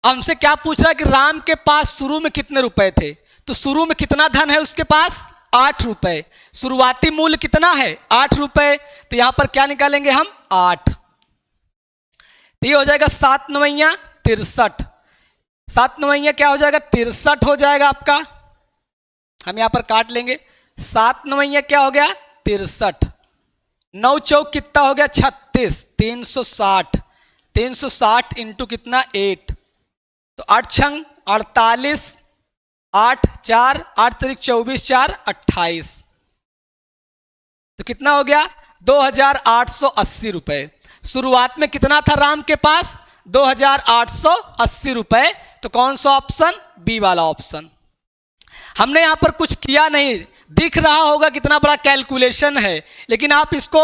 हमसे क्या पूछ रहा है कि राम के पास शुरू में कितने रुपए थे, तो शुरू में कितना धन है उसके पास, 8 रुपए। शुरुआती मूल्य कितना है, 8 रुपए। तो यहां पर क्या निकालेंगे हम, 8। तो ये हो जाएगा 7 9 63, 7 9 क्या हो जाएगा, 63 हो जाएगा आपका। हम यहां पर काट लेंगे, 7 9 क्या हो गया, 63, 9 चौक कितना हो गया, 36, 360, 360 इंटू कितना, 8, तो 8 छंग 48, 8 4, 8 त्रिक 24, 4 28, तो कितना हो गया, 2880 रुपए। शुरुआत में कितना था राम के पास, 2880 रुपए। तो कौन सा ऑप्शन, बी वाला ऑप्शन। हमने यहां पर कुछ किया नहीं, दिख रहा होगा कितना बड़ा कैलकुलेशन है, लेकिन आप इसको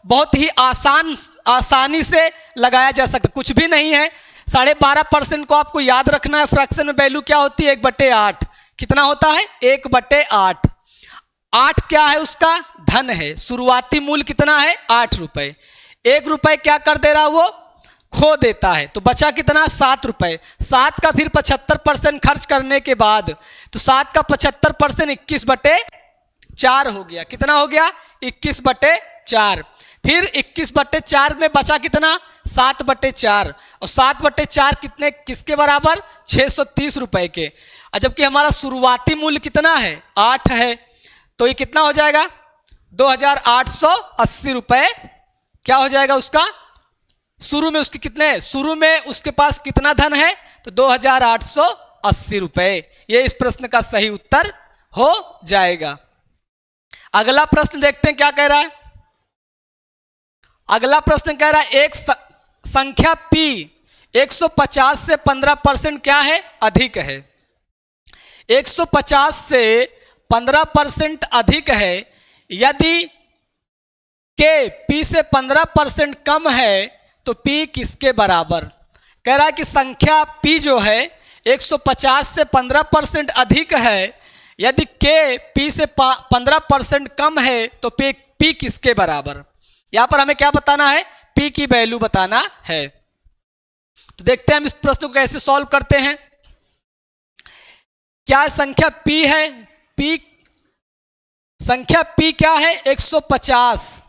बहुत ही आसानी से लगाया जा सकता, कुछ भी नहीं है। 12.5% को आपको याद रखना है, फ्रैक्शन में वैल्यू क्या होती है, 1/8, कितना होता है, 1/8। 8 क्या है, उसका धन है, शुरुआती मूल्य कितना है 8 रुपए। 1 रुपए क्या कर दे रहा वो, खो देता है, तो बचा कितना 7 रुपए। 7 का फिर 75% खर्च करने के बाद, तो 7 का 75% 21/4 हो गया। कितना हो गया 21/4। फिर 21/4 में बचा कितना 7/4, और 7/4 कितने किसके बराबर 630 रुपए के। और जबकि हमारा शुरुआती मूल्य कितना है 8 है, तो ये कितना हो जाएगा 2880 रुपए क्या हो जाएगा उसका। शुरू में उसके कितने, शुरू में उसके पास कितना धन है, तो 2880 रुपए। ये इस प्रश्न का सही उत्तर हो जाएगा। अगला प्रश्न देखते हैं क्या कह रहा है। अगला प्रश्न कह रहा है एक संख्या P 150 से 15% क्या है, अधिक है। 150 से 15% अधिक है, यदि K P से 15% कम है तो P किसके बराबर। कह रहा है कि संख्या P जो है 150 से 15% अधिक है, यदि K P से 15% कम है तो P किसके बराबर। यहां पर हमें क्या बताना है, P की वैल्यू बताना है। तो देखते हैं हम इस प्रश्न को कैसे सॉल्व करते हैं। क्या संख्या P है, P संख्या P क्या है 150।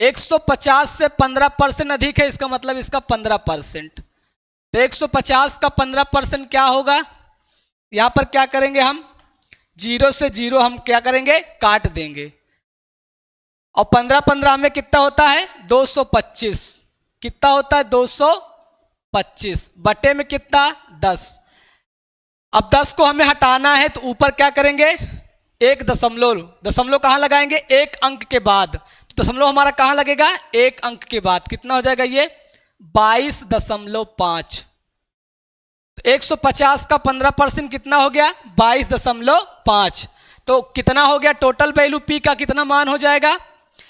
150 से 15% अधिक है, इसका मतलब इसका 15%। तो 150 का 15% क्या होगा, यहां पर क्या करेंगे हम 0 से 0 हम क्या करेंगे काट देंगे, और 15 में कितना होता है 225। कितना होता है 225 बटे में कितना 10। अब 10 को हमें हटाना है, तो ऊपर क्या करेंगे एक दशमलव कहां लगाएंगे, एक अंक के बाद। तो दशमलव हमारा कहां लगेगा, एक अंक के बाद। कितना हो जाएगा ये 22.5। तो 150 का 15% कितना हो गया 22.5। तो कितना हो गया टोटल वैल्यू P का कितना मान हो जाएगा,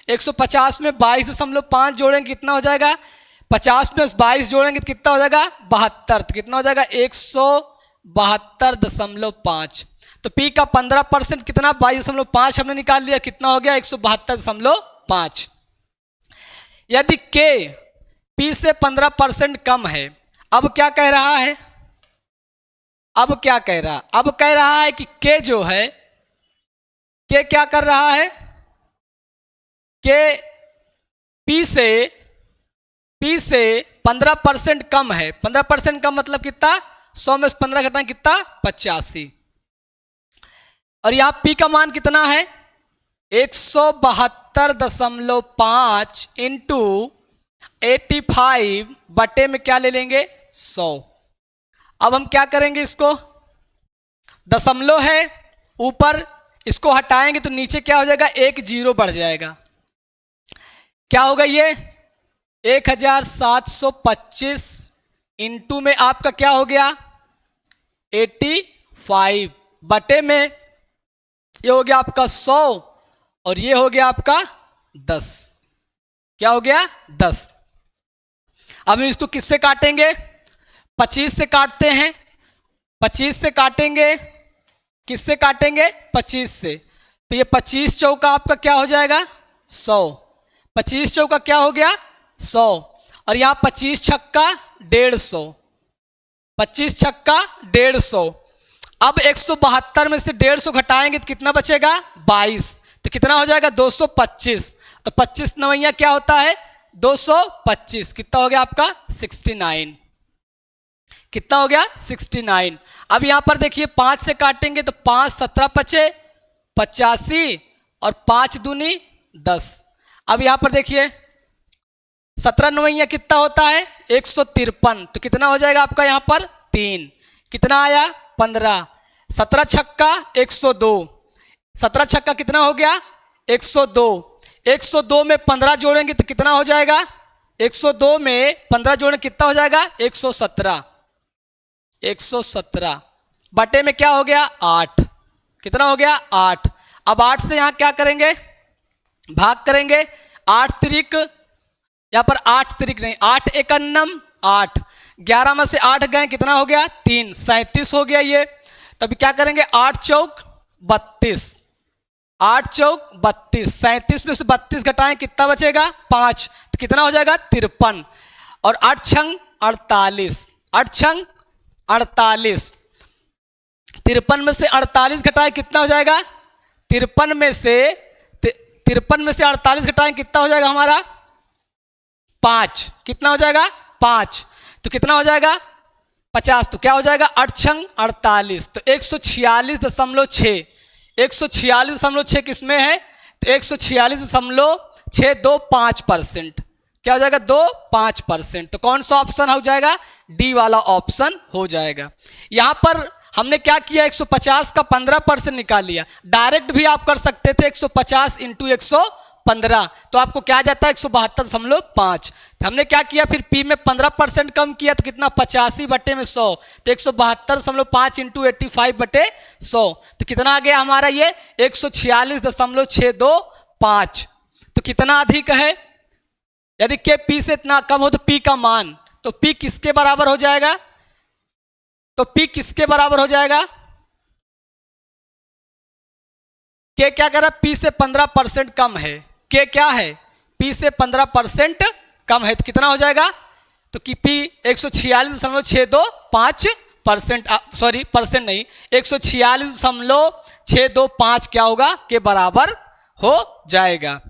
150 में 22.5 जोड़ेंगे कितना हो जाएगा, 50 में 22 जोड़ेंगे तो कितना हो जाएगा 72। तो कितना हो जाएगा 172.5। तो P का 15% कितना 22.5 हमने निकाल लिया, कितना हो गया 172.5। यदि K P से 15% कम है, अब क्या कह रहा है, अब क्या कह रहा, अब कह रहा है कि K जो है, K क्या कर रहा है, K P से 15% कम है। 15% कम मतलब कितना 100 में 15 घटाएं कितना 85। और यहां P का मान कितना है 172.5 इंटू 85 बटे में क्या ले लेंगे 100। अब हम क्या करेंगे, इसको दशमलव है ऊपर, इसको हटाएंगे तो नीचे क्या हो जाएगा, एक जीरो बढ़ जाएगा। क्या होगा ये 1725 इंटू में आपका क्या हो गया 85 बटे में ये हो गया आपका 100 और ये हो गया आपका 10। क्या हो गया 10। अब हम इसको किससे काटेंगे, 25 से काटते हैं। 25 से काटेंगे, किससे काटेंगे 25 से। तो ये 25 चौका आपका क्या हो जाएगा 100। 25 चौका क्या हो गया 100, और यहाँ 25 छक्का 150। 25 छक्का 150। अब 172 में से 150 घटाएंगे तो कितना बचेगा 22। तो कितना हो जाएगा 225। तो 25 नवैया क्या होता है 225। कितना हो गया आपका 69। कितना हो गया 69। अब यहां पर देखिए 5 से काटेंगे तो 5 17 पचे 85 और 5 दूनी 10। अब यहां पर देखिए 17 नवैया कितना होता है 153। तो कितना हो जाएगा आपका यहां पर 3। कितना आया 15। 17 छक्का 102। 17 छक्का कितना हो गया 102। 102 में 15 जोड़ेंगे तो कितना हो जाएगा 102 में 15 जोड़ेंगे कितना हो जाएगा 117। 117 बटे में क्या हो गया 8। कितना हो गया 8। अब 8 से यहां क्या करेंगे भाग करेंगे। 8 तिरिक यहां पर 8 तिरिक नहीं 8 एकन्नम 8। 11 में से 8 गए कितना हो गया 3 37 हो गया ये। तभी क्या करेंगे 8 चौक 32। 8 चौक 32, 37 में से 32 घटाएं कितना बचेगा 5, तो कितना हो जाएगा 53। और 8 छंग 48, 8 छंग 48, 53 में से 48 घटाएं कितना हो जाएगा 53 में से 48 घटाएं कितना हो जाएगा हमारा 5, कितना हो जाएगा 5, तो कितना हो जाएगा 50, तो क्या हो जाएगा 8 छंग 48, तो 146.6, 146.6 किसमें है, तो 146.625%, क्या हो जाएगा 25%, तो कौन सा ऑप्शन हो जाएगा, डी वाला ऑप्शन हो जाएगा। यहां पर हमने क्या किया 150 का 15% निकाल लिया, डायरेक्ट भी आप कर सकते थे 150 इंटू 115, तो आपको क्या जाता है 172.5। तो हमने क्या किया फिर पी में 15% कम किया तो कितना 85 बटे में 100, तो 172.5 इंटू 85 बटे 100, तो कितना आ गया हमारा ये 146.625। तो कितना अधिक है, यदि के पी से इतना कम हो तो पी का मान, तो पी किसके बराबर हो जाएगा, तो पी किसके बराबर हो जाएगा, के क्या कह रहा है पी से 15% कम है, के क्या है पी से 15% कम है, तो कितना हो जाएगा, तो कि पी 146.625%, सॉरी परसेंट नहीं 146.625 क्या होगा के बराबर हो जाएगा।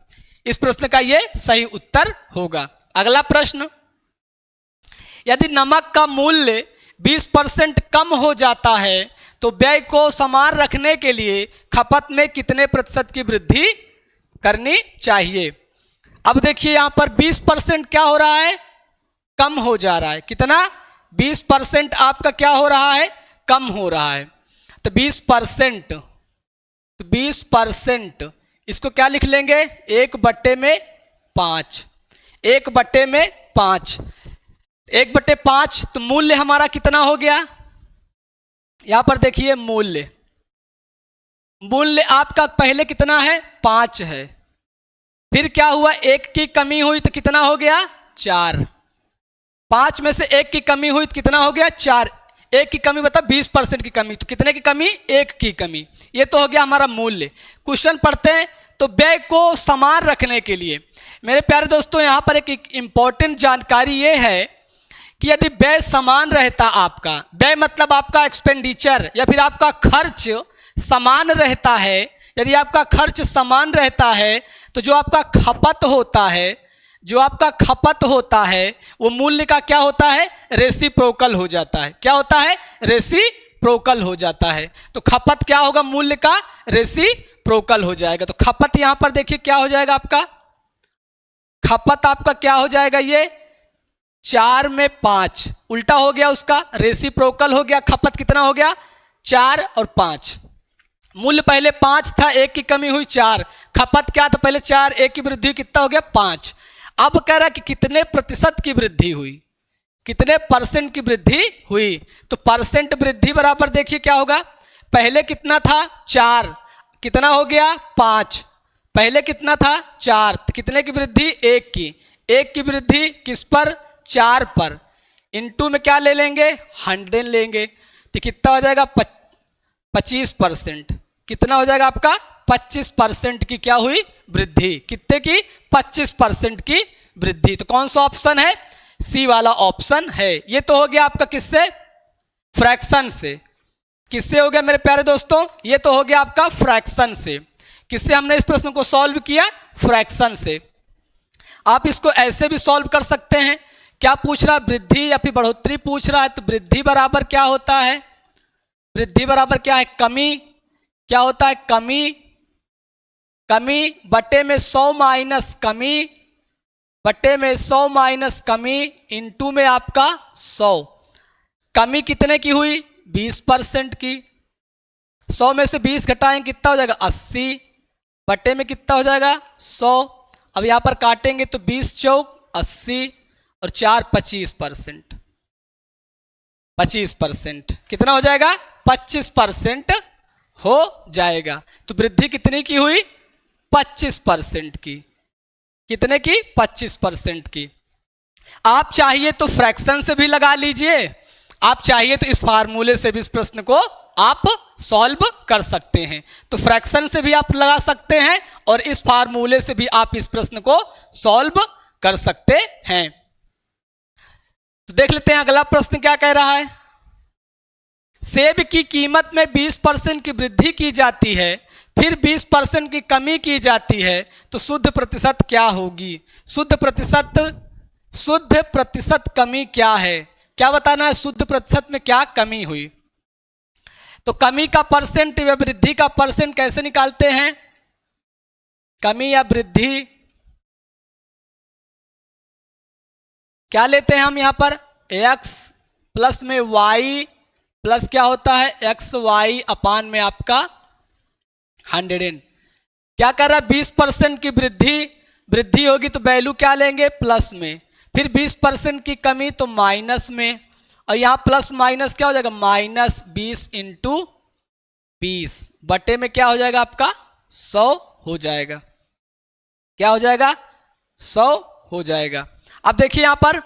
इस प्रश्न का ये सही उत्तर होगा। अगला प्रश्न, यदि नमक का मूल्य 20% कम हो जाता है तो व्यय को समान रखने के लिए खपत में कितने प्रतिशत की वृद्धि करनी चाहिए। अब देखिए यहां पर 20% क्या हो रहा है, कम हो जा रहा है, कितना 20% आपका क्या हो रहा है, कम हो रहा है, तो 20% इसको क्या लिख लेंगे 1/5, 1/5, 1/5, तो मूल्य हमारा कितना हो गया, यहां पर देखिए मूल्य आपका पहले कितना है 5 है, फिर क्या हुआ 1 की कमी हुई तो कितना हो गया 4, 5 में से 1 की कमी हुई तो कितना हो गया 4, 1 की कमी बता 20% की कमी, तो कितने की कमी 1 की कमी, ये तो हो गया हमारा मूल्य। क्वेश्चन पढ़ते हैं, तो व्यय को समान रखने के लिए मेरे प्यारे दोस्तों यहां पर एक इंपॉर्टेंट जानकारी ये है कि यदि व्यय समान रहता, आपका व्यय मतलब आपका एक्सपेंडिचर या फिर आपका खर्च समान रहता है, यदि आपका खर्च समान रहता है तो जो आपका खपत होता है वो मूल्य का क्या होता है रेसिप्रोकल हो जाता है, क्या होता है रेसिप्रोकल हो जाता है, तो खपत क्या होगा मूल्य का रेसिप्रोकल हो जाएगा। तो खपत यहां पर देखिए क्या हो जाएगा आपका, खपत आपका क्या हो जाएगा, ये 4 में 5 उल्टा हो गया, उसका रेसिप्रोकल हो गया, खपत कितना हो गया 4 और 5, मूल्य पहले 5 था, 1 की कमी हुई 4, खपत क्या था पहले 4, 1 की वृद्धि कितना हो गया 5। अब कह रहा है कि कितने प्रतिशत की वृद्धि हुई, कितने परसेंट की वृद्धि हुई, तो परसेंट वृद्धि बराबर देखिए क्या होगा, पहले कितना था 4, कितना हो गया 5, पहले कितना था 4, तो कितने की वृद्धि 1 की वृद्धि किस पर 4 पर, इनटू में क्या ले लेंगे 100 लेंगे, तो कितना हो जाएगा 25%, कितना हो जाएगा आपका 25% की क्या हुई वृद्धि, कितने की 25% की वृद्धि, तो कौन सा ऑप्शन है सी वाला ऑप्शन है। ये तो हो गया आपका किससे फ्रैक्शन से, किससे हो गया मेरे प्यारे दोस्तों, ये तो हो गया आपका फ्रैक्शन से, किससे हमने इस प्रश्न को सॉल्व किया फ्रैक्शन से। आप इसको ऐसे भी सॉल्व कर सकते हैं, क्या पूछ रहा है वृद्धि या फिर बढ़ोतरी पूछ रहा है, तो वृद्धि बराबर क्या होता है, वृद्धि बराबर क्या है कमी, क्या होता है कमी बटे में 100 माइनस कमी, बटे में 100 माइनस कमी इनटू में आपका 100, कमी कितने की हुई 20% की, 100 में से 20 घटाएंगे कितना हो जाएगा 80, बटे में कितना हो जाएगा 100, अब यहाँ पर काटेंगे तो 20 चौक 80 और 4 25%, 25% कितना हो जाएगा 25% हो जाएगा। तो वृद्धि कितने की हुई 25% की, कितने की 25% की। आप चाहिए तो फ्रैक्शन से भी लगा लीजिए, आप चाहिए तो इस फार्मूले से भी इस प्रश्न को आप सॉल्व कर सकते हैं। तो फ्रैक्शन से भी आप लगा सकते हैं और इस फार्मूले से भी आप इस प्रश्न को सॉल्व कर सकते हैं। तो देख लेते हैं अगला प्रश्न क्या कह रहा है। सेब की कीमत में 20% की वृद्धि की जाती है, फिर 20% की कमी की जाती है, तो शुद्ध प्रतिशत क्या होगी? शुद्ध प्रतिशत कमी क्या है? क्या बताना है? शुद्ध प्रतिशत में क्या कमी हुई? तो कमी का परसेंट या वृद्धि का परसेंट कैसे निकालते हैं? कमी या वृद्धि क्या लेते हैं हम यहां पर? x प्लस में y प्लस क्या होता है? एक्स वाई अपान में आपका 100। क्या कर रहा है? 20% की वृद्धि होगी तो वैल्यू क्या लेंगे? प्लस में। फिर 20% की कमी तो माइनस में, और यहाँ प्लस माइनस क्या हो जाएगा? -20 इंटू 20 बटे में क्या हो जाएगा आपका? 100 हो जाएगा। क्या हो जाएगा? 100 हो जाएगा। अब देखिए यहाँ पर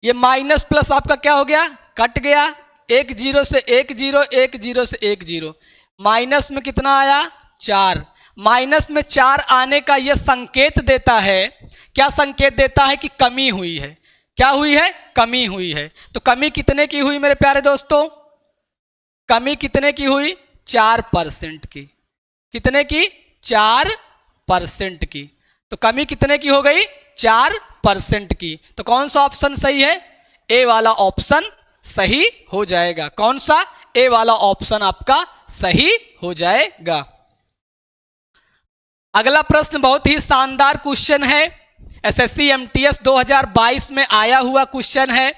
ये माइनस प्लस आपका क्या हो गया? कट गया। 1 0 से 1 0, 1 0 से 1 0, माइनस में कितना आया? 4। माइनस में 4 आने का यह संकेत देता है, क्या संकेत देता है? कि कमी हुई है। क्या हुई है? कमी हुई है। तो कमी कितने की हुई मेरे प्यारे दोस्तों? कमी कितने की हुई? 4% की। कितने की? 4% की। तो कमी कितने की हो गई? 4% की। तो कौन सा ऑप्शन सही है? ए वाला ऑप्शन सही हो जाएगा। कौन सा? ए वाला ऑप्शन आपका सही हो जाएगा। अगला प्रश्न बहुत ही शानदार क्वेश्चन है, एसएससी एमटीएस 2022 में आया हुआ क्वेश्चन है।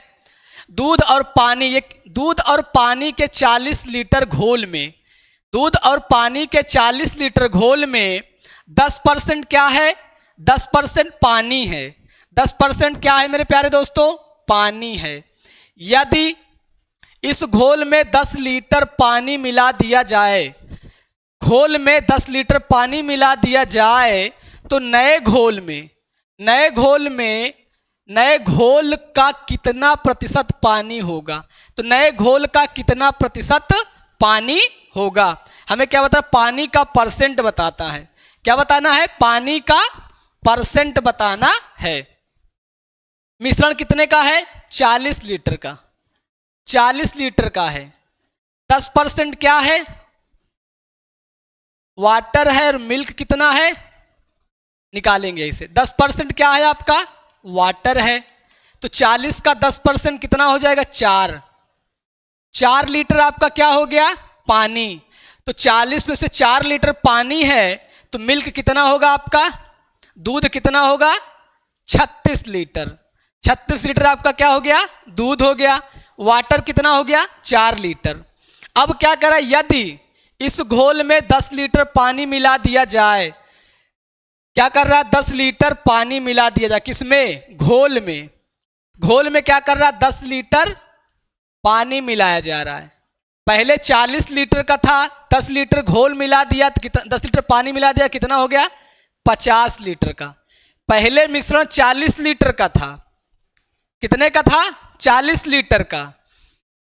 दूध और पानी के 40 लीटर घोल में, दूध और पानी के 40 लीटर घोल में 10% क्या है? 10% पानी है। 10% क्या है मेरे प्यारे दोस्तों? पानी है। यदि इस घोल में 10 लीटर पानी मिला दिया जाए, घोल में 10 लीटर पानी मिला दिया जाए, तो नए घोल का कितना प्रतिशत पानी होगा? तो नए घोल का कितना प्रतिशत पानी होगा? हमें क्या बताना? पानी का परसेंट बताता है। क्या बताना है? पानी का परसेंट बताना है। मिश्रण कितने का है? 40 लीटर का। 40 लीटर का है। 10% क्या है? वाटर है। और मिल्क कितना है? निकालेंगे इसे। 10% क्या है आपका? वाटर है। तो 40 का 10% कितना हो जाएगा? 4। 4 लीटर आपका क्या हो गया? पानी। तो 40 में से 4 लीटर पानी है, तो मिल्क कितना होगा आपका? दूध कितना होगा? 36 लीटर। 36 लीटर आपका क्या हो गया? दूध हो गया। वाटर कितना हो गया? 4 लीटर। अब क्या करा? यदि इस घोल में 10 लीटर पानी मिला दिया जाए, क्या कर रहा है? 10 लीटर पानी मिला दिया जाए। किसमें? घोल में। घोल में क्या कर रहा है? 10 लीटर पानी मिलाया जा रहा है। पहले 40 लीटर का था, 10 लीटर घोल मिला दिया, 10 लीटर पानी मिला दिया, कितना हो गया? 50 लीटर का। पहले मिश्रण 40 लीटर का था। कितने का था? 40 लीटर का।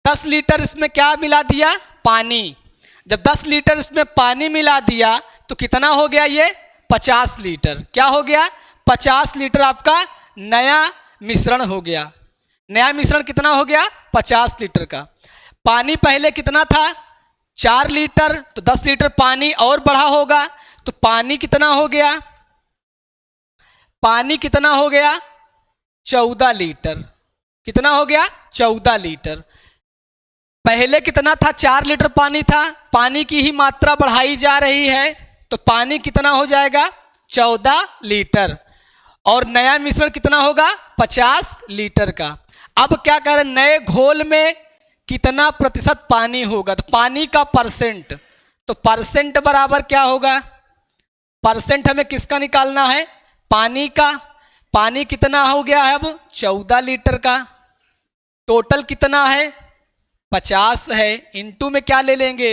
10 लीटर इसमें क्या मिला दिया? पानी। जब 10 लीटर इसमें पानी मिला दिया तो कितना हो गया? ये 50 लीटर। क्या हो गया? 50 लीटर आपका नया मिश्रण हो गया। नया मिश्रण कितना हो गया? 50 लीटर का। पानी पहले कितना था? 4 लीटर। तो 10 लीटर पानी और बढ़ा होगा, तो पानी कितना हो गया? पानी कितना हो गया? 14 लीटर। कितना हो गया? 14 लीटर। पहले कितना था? 4 लीटर पानी था। पानी की ही मात्रा बढ़ाई जा रही है, तो पानी कितना हो जाएगा? 14 लीटर। और नया मिश्रण कितना होगा? 50 लीटर का। अब क्या करें? नए घोल में कितना प्रतिशत पानी होगा? तो पानी का परसेंट, तो परसेंट बराबर क्या होगा? परसेंट हमें किसका निकालना है? पानी का। पानी कितना हो गया है अब? 14 लीटर का। टोटल कितना है? 50 है। इनटू में क्या ले लेंगे?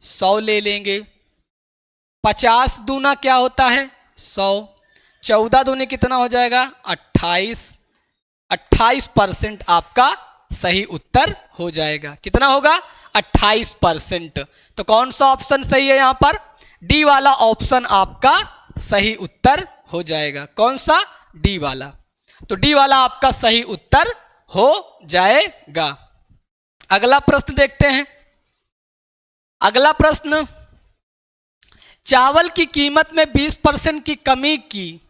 100 ले लेंगे। 50 दूना क्या होता है? 100। 14 दूनी कितना हो जाएगा? 28। 28% आपका सही उत्तर हो जाएगा। कितना होगा? 28%। तो कौन सा ऑप्शन सही है यहाँ पर? डी वाला ऑप्शन आपका सही उत्तर हो जाएगा। कौन सा? डी वाला। तो डी वाला आपका सही उत्तर हो जाएगा। अगला प्रश्न देखते हैं। अगला प्रश्न, चावल की कीमत में 20% की कमी की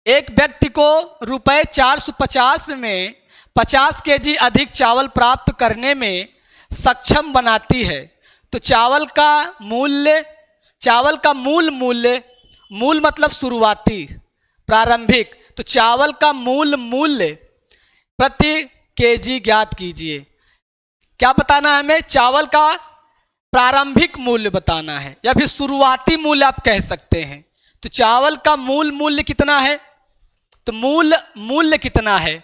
एक व्यक्ति को रुपए 450 में 50 केजी अधिक चावल प्राप्त करने में सक्षम बनाती है, तो चावल का मूल मतलब शुरुआती, प्रारंभिक, तो चावल का मूल मूल्य प्रति केजी ज्ञात कीजिए। क्या बताना है हमें? चावल का प्रारंभिक मूल्य बताना है या फिर शुरुआती मूल्य आप कह सकते हैं। तो चावल का मूल मूल्य कितना है? तो मूल मूल्य कितना है?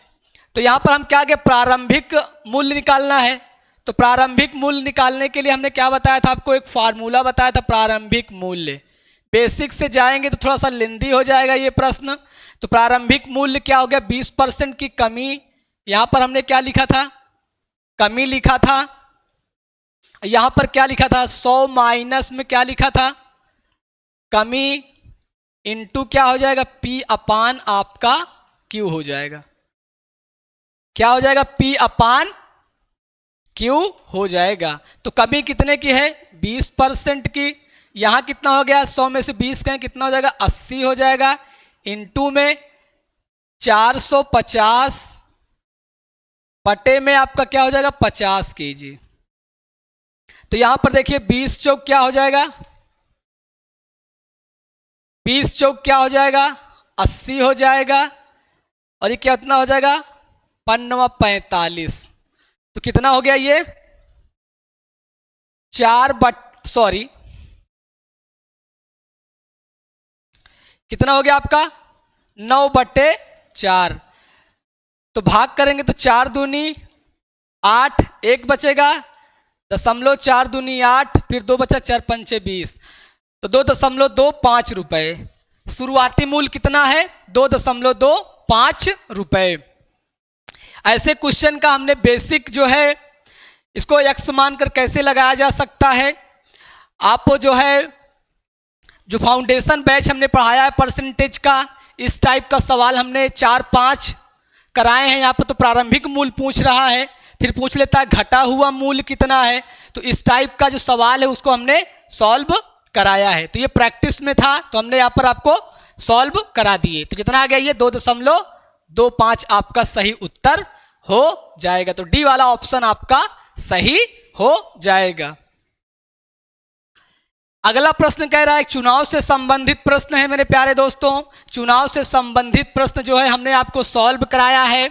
तो यहाँ पर हम क्या आगे प्रारंभिक मूल्य निकालना है। तो प्रारंभिक मूल्य निकालने के लिए हमने क्या बताया था आपको? एक फार्मूला बताया था, प्रारंभिक मूल्य। बेसिक से जाएंगे तो थोड़ा सा लेंदी हो जाएगा ये प्रश्न। तो प्रारंभिक मूल्य क्या हो गया? 20% की कमी। यहाँ पर हमने क्या लिखा था? कमी लिखा था। यहाँ पर क्या लिखा था? 100 माइनस में क्या लिखा था? कमी इंटू क्या हो जाएगा? P अपान आपका Q हो जाएगा। क्या हो जाएगा? P अपान Q हो जाएगा। तो कमी कितने की है? 20% की। यहाँ कितना हो गया? 100 में से 20 कहें कितना हो जाएगा? 80 हो जाएगा। इंटू में 450 बटे में आपका क्या हो जाएगा? 50 केजी। तो यहाँ पर देखिए 20 चौक क्या हो जाएगा? 20 चौक क्या हो जाएगा? 80 हो जाएगा। और ये कितना हो जाएगा? 45। तो कितना हो गया ये? 4 कितना हो गया आपका? 9/4। तो भाग करेंगे तो 4 दूनी 8, 1 बचेगा, 0.4 दूनी 8, फिर 2 बचा, 4 पंचे 20, तो 2.25 रुपए। शुरुआती मूल्य कितना है? 2.25 रुपए। ऐसे क्वेश्चन का हमने बेसिक जो है इसको x मानकर कैसे लगाया जा सकता है। आप जो है जो फाउंडेशन बैच हमने पढ़ाया है परसेंटेज का, इस टाइप का सवाल हमने 4-5 कराए हैं। यहाँ पर तो प्रारंभिक मूल्य पूछ रहा है, फिर पूछ लेता है घटा हुआ मूल्य कितना है। तो इस टाइप का जो सवाल है उसको हमने सॉल्व कराया है। तो ये प्रैक्टिस में था तो हमने यहाँ पर आपको सॉल्व करा दिए। तो कितना आ गया? ये 2.25 आपका सही उत्तर हो जाएगा। तो डी वाला ऑप्शन आपका सही हो जाएगा। अगला प्रश्न कह रहा है, चुनाव से संबंधित प्रश्न है मेरे प्यारे दोस्तों। चुनाव से संबंधित प्रश्न जो है हमने आपको सॉल्व कराया है।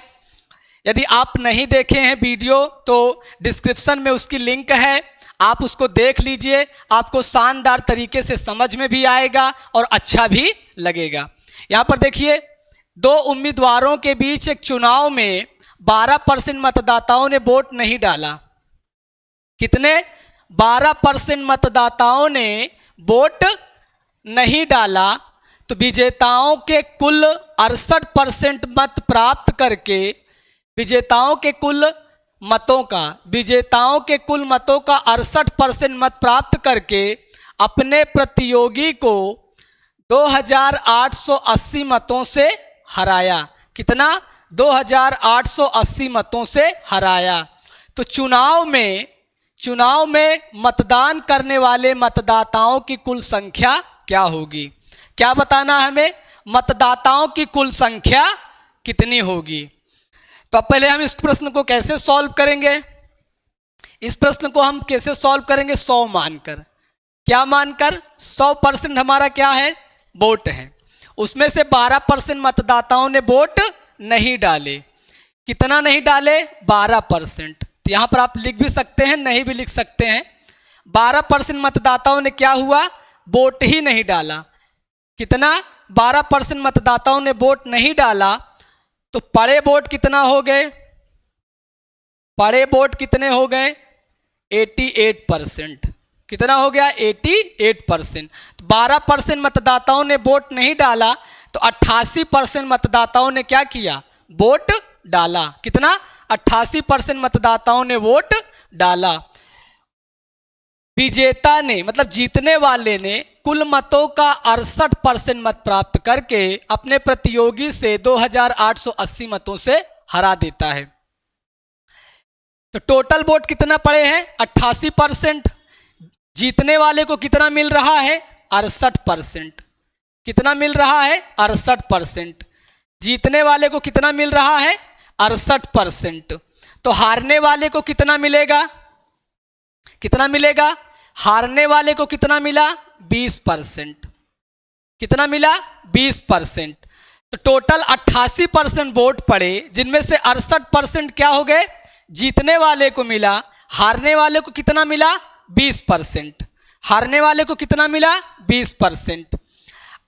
यदि आप नहीं देखे हैं वीडियो तो डिस्क्रिप्शन में उसकी लिंक है, आप उसको देख लीजिए। आपको शानदार तरीके से समझ में भी आएगा और अच्छा भी लगेगा। यहाँ पर देखिए, 2 उम्मीदवारों के बीच एक चुनाव में 12% मतदाताओं ने वोट नहीं डाला। कितने? 12% मतदाताओं ने वोट नहीं डाला। तो विजेताओं के कुल 68% मत प्राप्त करके विजेताओं के कुल मतों का 68% मत प्राप्त करके अपने प्रतियोगी को 2880 मतों से हराया। कितना? 2880 मतों से हराया। तो चुनाव में मतदान करने वाले मतदाताओं की कुल संख्या क्या होगी? क्या बताना है हमें? मतदाताओं की कुल संख्या कितनी होगी? तो पहले हम इस प्रश्न को कैसे सॉल्व करेंगे? इस प्रश्न को हम कैसे सॉल्व करेंगे? 100 मानकर। क्या मानकर? 100% हमारा क्या है? वोट है। उसमें से 12% मतदाताओं ने वोट नहीं डाले। कितना नहीं डाले? 12%। तो यहाँ पर आप लिख भी सकते हैं, नहीं भी लिख सकते हैं। 12% मतदाताओं ने क्या हुआ? वोट ही नहीं डाला। कितना? 12% मतदाताओं ने वोट नहीं डाला। तो पड़े वोट कितना हो गए? पड़े वोट कितने हो गए? 88%। कितना हो गया? 88%। तो 12% मतदाताओं ने वोट नहीं डाला, तो 88% मतदाताओं ने क्या किया? वोट डाला। कितना? 88% मतदाताओं ने वोट डाला। विजेता ने मतलब जीतने वाले ने कुल मतों का 68% मत प्राप्त करके अपने प्रतियोगी से 2880 मतों से हरा देता है। तो टोटल वोट कितना पड़े हैं? 88%। जीतने वाले को कितना मिल रहा है? 68%। कितना मिल रहा है? 68%। जीतने वाले को कितना मिल रहा है? 68%। तो हारने वाले को कितना मिलेगा? कितना मिलेगा? हारने वाले को कितना मिला? 20%। कितना मिला? 20%। तो टोटल 88% वोट पड़े, जिनमें से 68% क्या हो गए? जीतने वाले को मिला। हारने वाले को कितना मिला? 20%। हारने वाले को कितना मिला? 20%।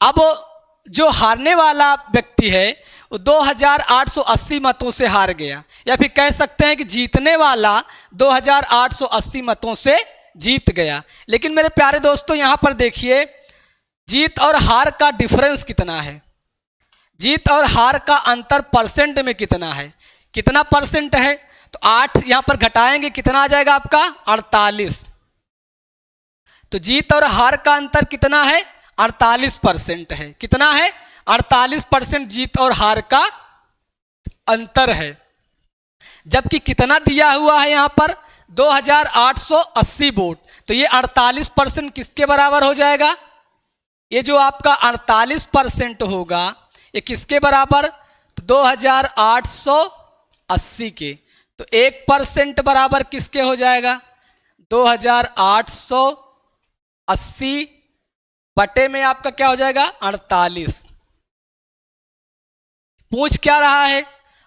अब जो हारने वाला व्यक्ति है वो 2880 मतों से हार गया, या फिर कह सकते हैं कि जीतने वाला 2880 मतों से जीत गया। लेकिन मेरे प्यारे दोस्तों यहाँ पर देखिए, जीत और हार का डिफरेंस कितना है? जीत और हार का अंतर परसेंट में कितना है? कितना परसेंट है? तो 8 यहाँ पर घटाएंगे, कितना आ जाएगा आपका? 48। तो जीत और हार का अंतर कितना है? 48% है। कितना है? 48% जीत और हार का अंतर है। जबकि कितना दिया हुआ है यहाँ पर? 2880 वोट। तो ये 48% किसके बराबर हो जाएगा? ये जो आपका 48% होगा ये किसके बराबर? तो 2880 के। तो 1% बराबर किसके हो जाएगा? 2880 बटे में आपका क्या हो जाएगा? 48। पूछ क्या रहा है?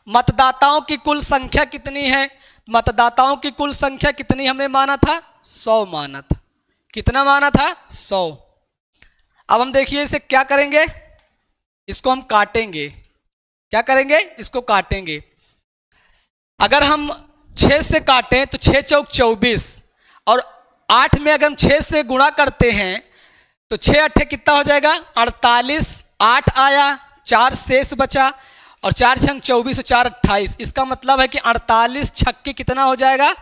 मतदाताओं की कुल संख्या कितनी है? मतदाताओं की कुल संख्या कितनी हमने माना था? 100 माना था। कितना माना था? 100। अब हम देखिए इसे क्या करेंगे, इसको हम काटेंगे। क्या करेंगे? इसको काटेंगे। अगर हम 6 से काटें तो 6 चौक 24 और 8 में अगर हम 6 से गुणा करते हैं तो 6 अट्ठे कितना हो जाएगा? 48। 8 आया, 4 शेष बचा और 4 छंग 24 और 4 28। इसका मतलब है कि 48 छक्के कितना हो जाएगा?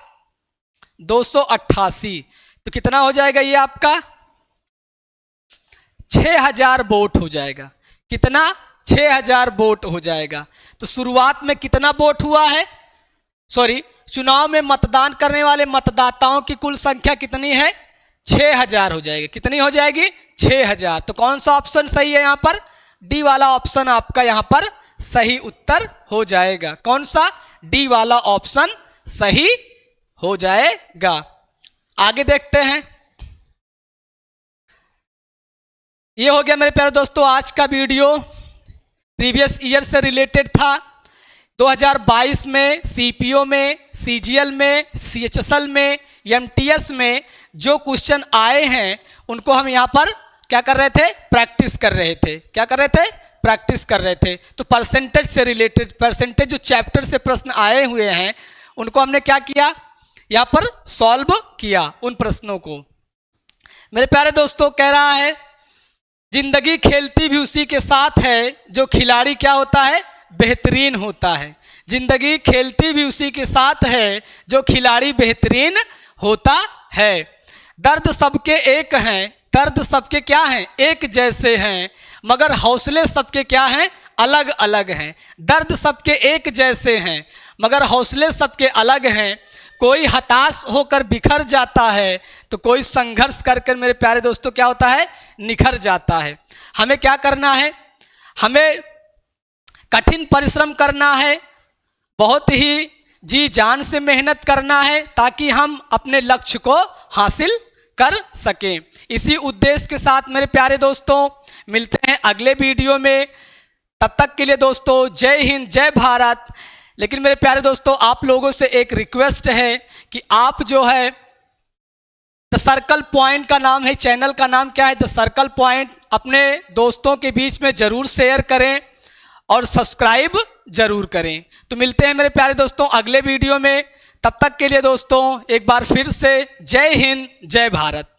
288। तो कितना हो जाएगा ये आपका? 6000 वोट हो जाएगा। कितना? 6000 वोट हो जाएगा। तो शुरुआत में कितना वोट हुआ है? सॉरी, चुनाव में मतदान करने वाले मतदाताओं की कुल संख्या कितनी है? 6000 हो जाएगी। कितनी हो जाएगी? 6000। तो कौन सा ऑप्शन सही है यहाँ पर? डी वाला ऑप्शन आपका यहाँ पर सही उत्तर हो जाएगा। कौन सा? डी वाला ऑप्शन सही हो जाएगा। आगे देखते हैं। ये हो गया मेरे प्यारे दोस्तों आज का वीडियो, प्रीवियस ईयर से रिलेटेड था। 2022 में सीपीओ में, सीजीएल में, सीएचएसएल में, एमटीएस में जो क्वेश्चन आए हैं उनको हम यहाँ पर क्या कर रहे थे? प्रैक्टिस कर रहे थे। क्या कर रहे थे? प्रैक्टिस कर रहे थे। तो परसेंटेज से रिलेटेड, परसेंटेज जो चैप्टर से प्रश्न आए हुए हैं उनको हमने क्या किया? यहाँ पर सॉल्व किया उन प्रश्नों को। मेरे प्यारे दोस्तों कह रहा है, जिंदगी खेलती भी उसी के साथ है जो खिलाड़ी क्या होता है? बेहतरीन होता है। जिंदगी खेलती भी उसी के साथ है जो खिलाड़ी बेहतरीन होता है। दर्द सबके एक हैं, दर्द सबके क्या हैं? एक जैसे हैं, मगर हौसले सबके क्या हैं? अलग अलग हैं। दर्द सबके एक जैसे हैं मगर हौसले सबके अलग हैं। कोई हताश होकर बिखर जाता है तो कोई संघर्ष कर कर मेरे प्यारे दोस्तों क्या होता है? निखर जाता है। हमें क्या करना है? हमें कठिन परिश्रम करना है, बहुत ही जी जान से मेहनत करना है ताकि हम अपने लक्ष्य को हासिल कर सकें। इसी उद्देश्य के साथ मेरे प्यारे दोस्तों मिलते हैं अगले वीडियो में। तब तक के लिए दोस्तों जय हिंद, जय भारत। लेकिन मेरे प्यारे दोस्तों आप लोगों से एक रिक्वेस्ट है कि आप जो है द सर्कल पॉइंट का नाम है, चैनल का नाम क्या है? The circle point. अपने दोस्तों के बीच में ज़रूर शेयर करें और सब्सक्राइब ज़रूर करें। तो मिलते हैं मेरे प्यारे दोस्तों अगले वीडियो में। तब तक के लिए दोस्तों एक बार फिर से जय हिंद, जय भारत।